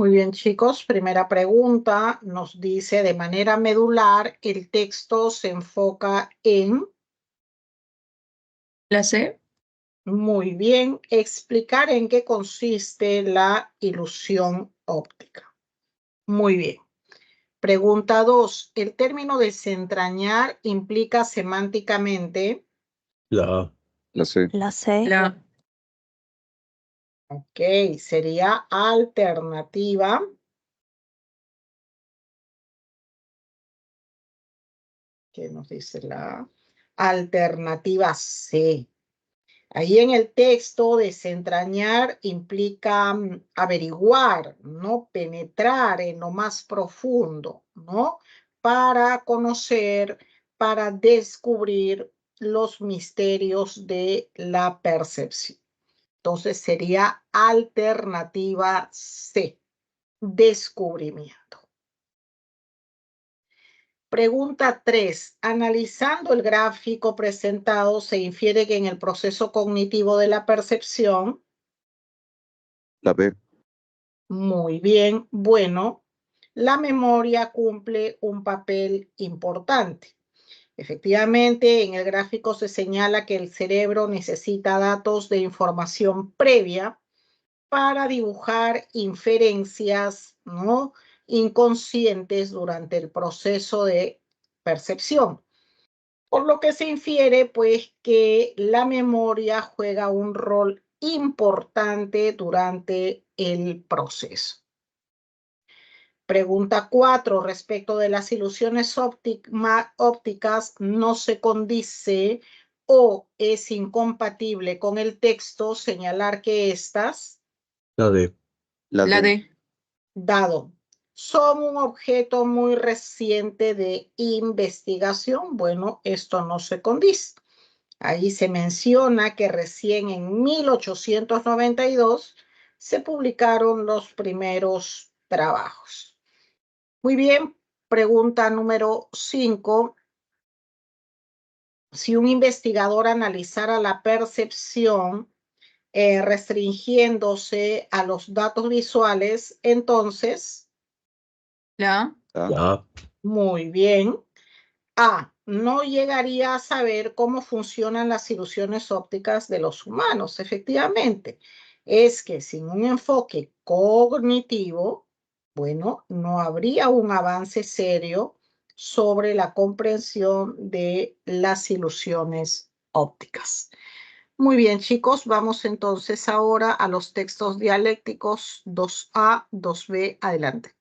Muy bien, chicos. Primera pregunta nos dice, de manera medular, el texto se enfoca en... La C. Muy bien, explicar en qué consiste la ilusión óptica. Muy bien. Pregunta 2. El término desentrañar implica semánticamente... La A. La C. La C. La Ok, sería alternativa. ¿Qué nos dice la alternativa C? Ahí en el texto, desentrañar implica averiguar, ¿no? Penetrar en lo más profundo, ¿no? Para conocer, para descubrir los misterios de la percepción. Entonces sería alternativa C, descubrimiento. Pregunta 3. Analizando el gráfico presentado, se infiere que en el proceso cognitivo de la percepción... La B. Muy bien. Bueno, la memoria cumple un papel importante. Efectivamente, en el gráfico se señala que el cerebro necesita datos de información previa para dibujar inferencias, ¿no? Inconscientes durante el proceso de percepción. Por lo que se infiere, pues, que la memoria juega un rol importante durante el proceso. Pregunta 4. Respecto de las ilusiones ópticas, no se condice o es incompatible con el texto señalar que estas... La D. La La D. D. Dado, son un objeto muy reciente de investigación. Bueno, esto no se condice. Ahí se menciona que recién en 1892 se publicaron los primeros trabajos. Muy bien, pregunta número 5. Si un investigador analizara la percepción restringiéndose a los datos visuales, entonces... La La A. La A. Muy bien. A. No llegaría a saber cómo funcionan las ilusiones ópticas de los humanos. Efectivamente, es que sin un enfoque cognitivo, bueno, no habría un avance serio sobre la comprensión de las ilusiones ópticas. Muy bien, chicos, vamos entonces ahora a los textos dialécticos 2A, 2B. Adelante.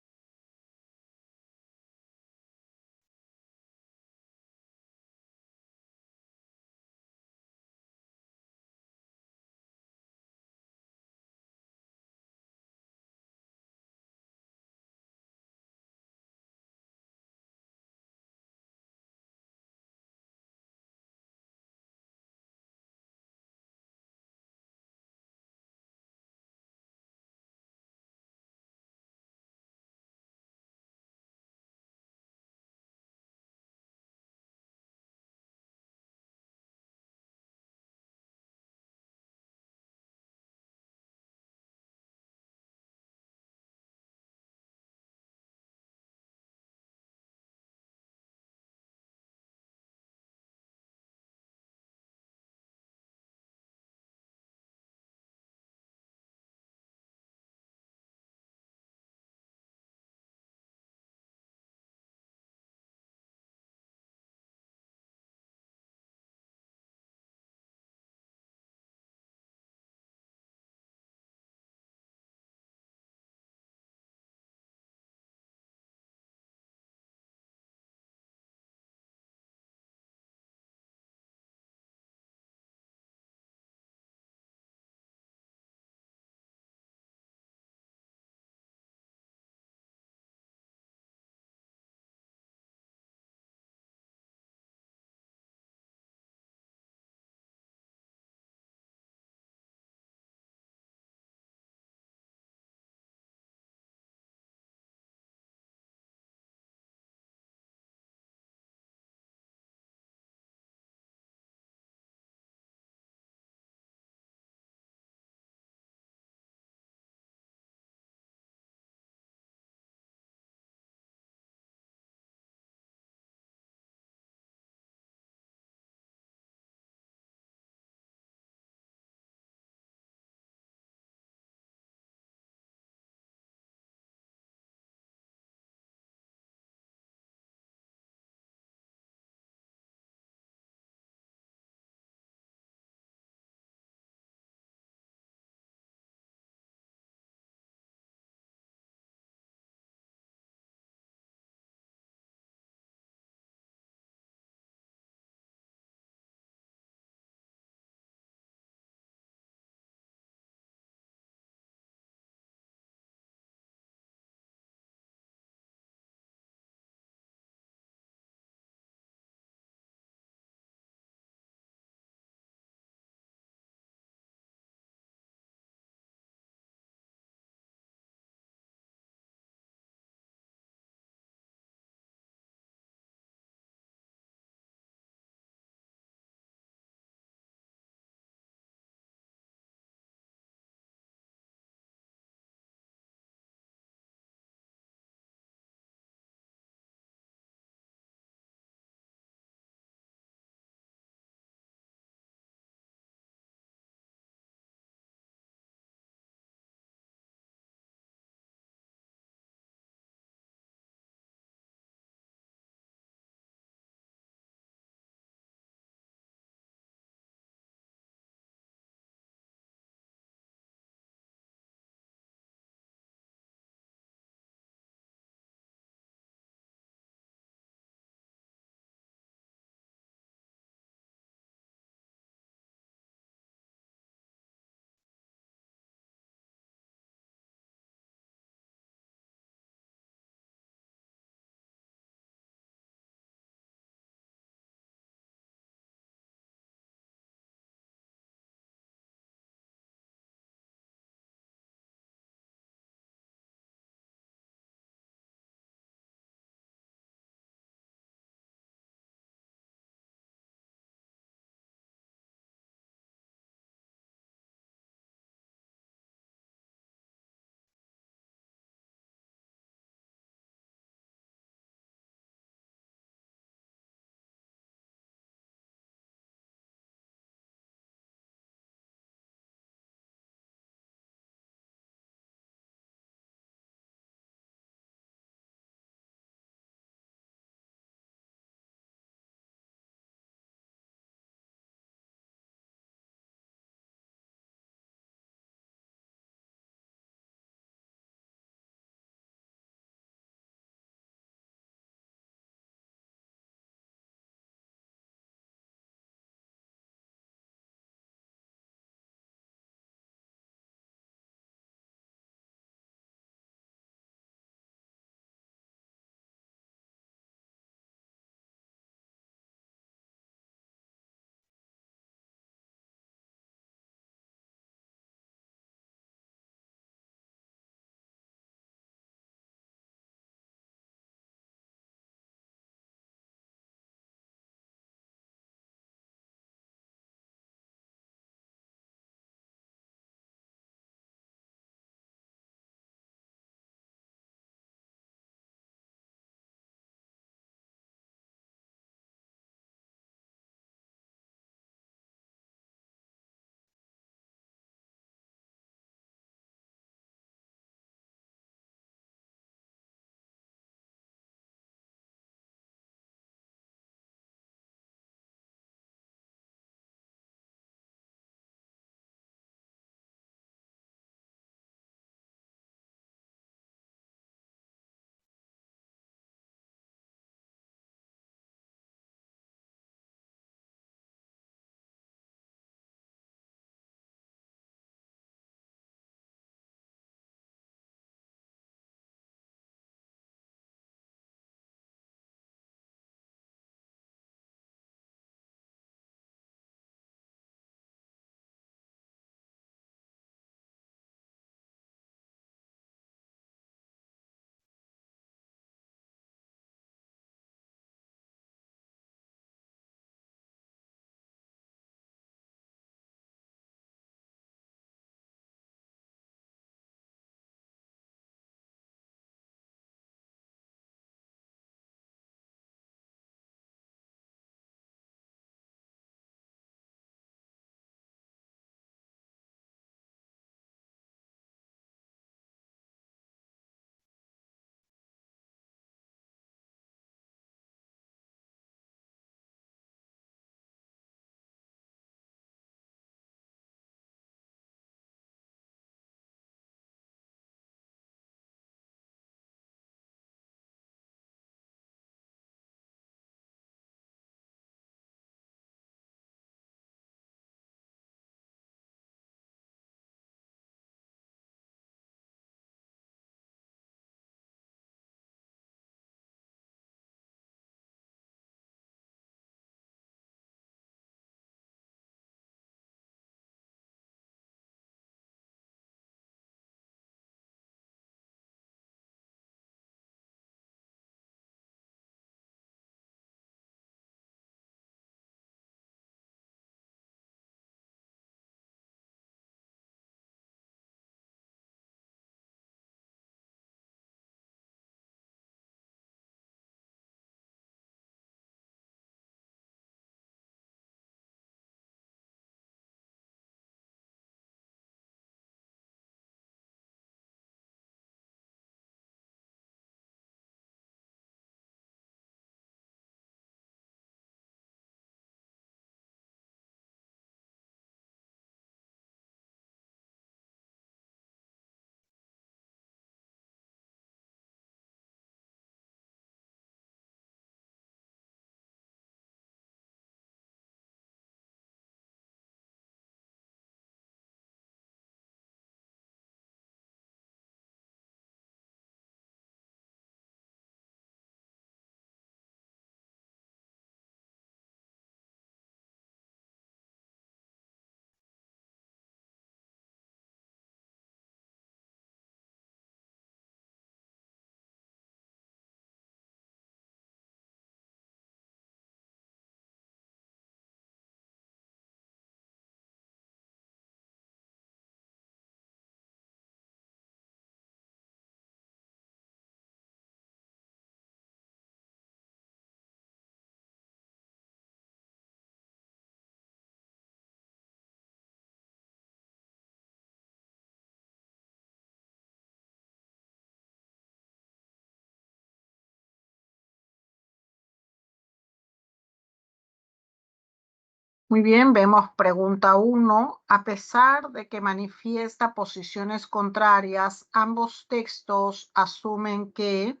Muy bien, vemos pregunta 1. A pesar de que manifiesta posiciones contrarias, ambos textos asumen que,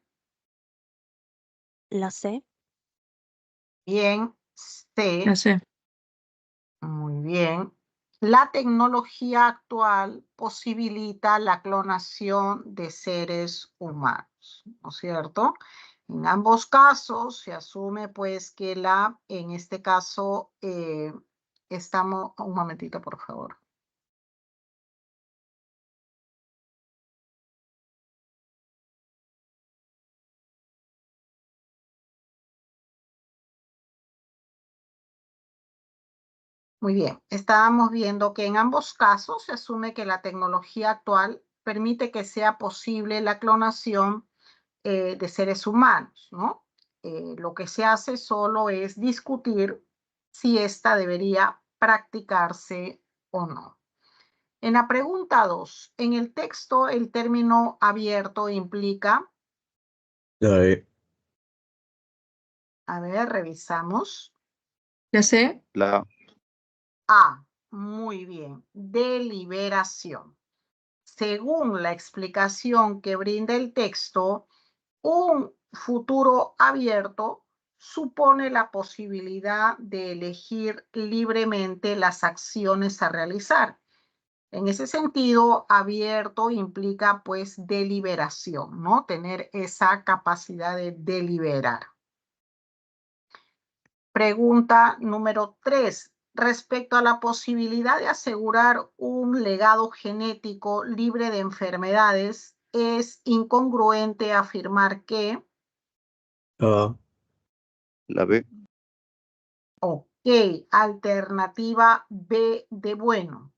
La C. bien, C, La C. muy bien, la tecnología actual posibilita la clonación de seres humanos, ¿no es cierto? En ambos casos se asume pues que en este caso, estamos, un momentito por favor. Muy bien, estábamos viendo que en ambos casos se asume que la tecnología actual permite que sea posible la clonación de seres humanos, ¿no? Lo que se hace solo es discutir si esta debería practicarse o no. En la pregunta 2, en el texto el término abierto implica, La E. a ver, revisamos. La C. La A, muy bien, deliberación. Según la explicación que brinda el texto, un futuro abierto supone la posibilidad de elegir libremente las acciones a realizar. En ese sentido, abierto implica pues deliberación, ¿no? Tener esa capacidad de deliberar. Pregunta número 3. Respecto a la posibilidad de asegurar un legado genético libre de enfermedades, es incongruente afirmar que, La A. La B. ok, alternativa B de bueno,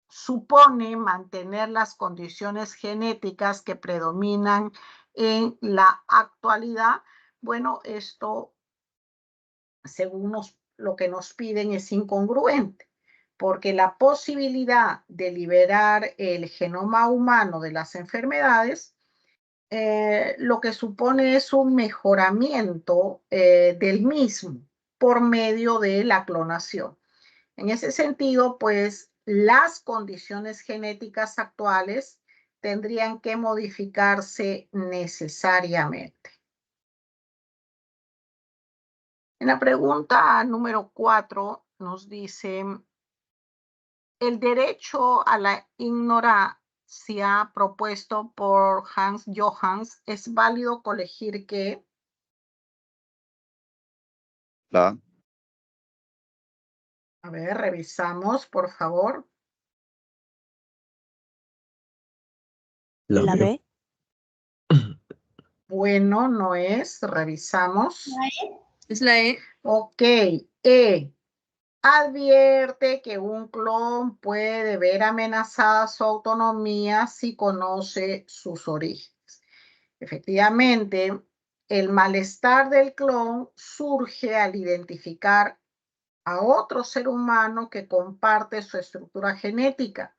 supone mantener las condiciones genéticas que predominan en la actualidad. Bueno, esto, según lo que nos piden, es incongruente, porque la posibilidad de liberar el genoma humano de las enfermedades lo que supone es un mejoramiento del mismo por medio de la clonación. En ese sentido, pues las condiciones genéticas actuales tendrían que modificarse necesariamente. En la pregunta número 4 nos dice, el derecho a la ignorancia propuesto por Hans Johanns es válido colegir que, La A. a ver, revisamos, por favor. La B. B. Bueno, no es, revisamos. Es la E. Ok, advierte que un clon puede ver amenazada su autonomía si conoce sus orígenes. Efectivamente, el malestar del clon surge al identificar a otro ser humano que comparte su estructura genética,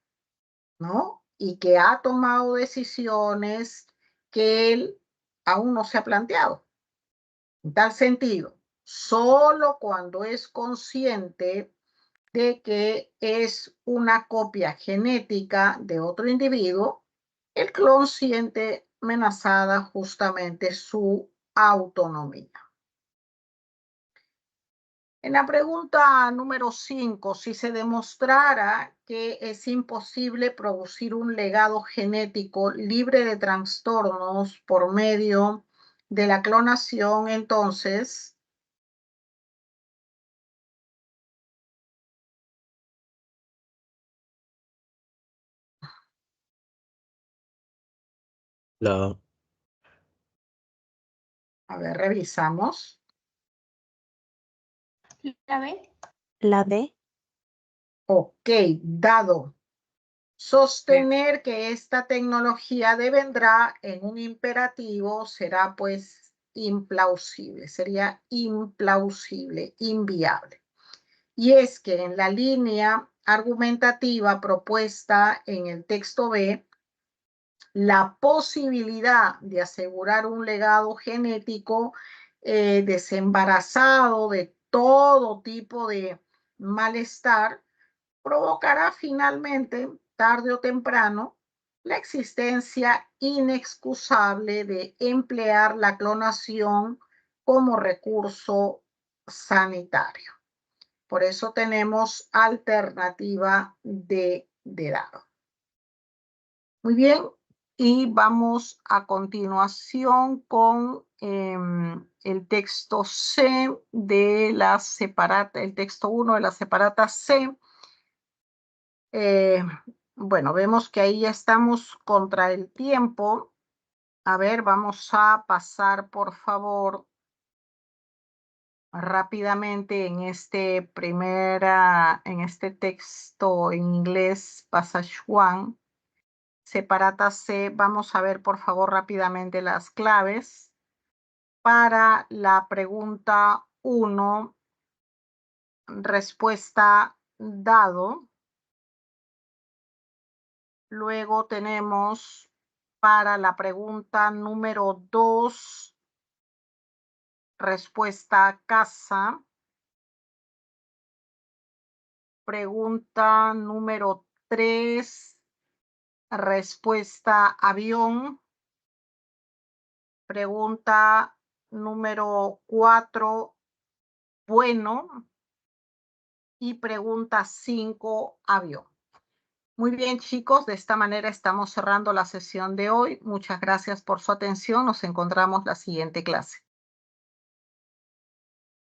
¿no? Y que ha tomado decisiones que él aún no se ha planteado. En tal sentido, solo cuando es consciente de que es una copia genética de otro individuo, el clon siente amenazada justamente su autonomía. En la pregunta número 5, si se demostrara que es imposible producir un legado genético libre de trastornos por medio de la clonación, entonces, La A. a ver, revisamos. La B. La D. Ok, dado. Sostener que esta tecnología devendrá en un imperativo será pues implausible, sería implausible, inviable. Y es que en la línea argumentativa propuesta en el texto B, la posibilidad de asegurar un legado genético desembarazado de todo tipo de malestar provocará finalmente, tarde o temprano, la existencia inexcusable de emplear la clonación como recurso sanitario. Por eso tenemos alternativa de dado. Muy bien, y vamos a continuación con el texto C de la separata, el texto 1 de la separata C. Bueno, vemos que ahí ya estamos contra el tiempo. A ver, vamos a pasar, por favor, rápidamente en este texto en inglés, Passage 1, separata C. Vamos a ver, por favor, rápidamente las claves. Para la pregunta 1, respuesta dado. Luego tenemos para la pregunta número 2, respuesta casa. Pregunta número 3, respuesta avión. Pregunta número 4, bueno. Y pregunta 5, avión. Muy bien, chicos, de esta manera estamos cerrando la sesión de hoy. Muchas gracias por su atención. Nos encontramos la siguiente clase.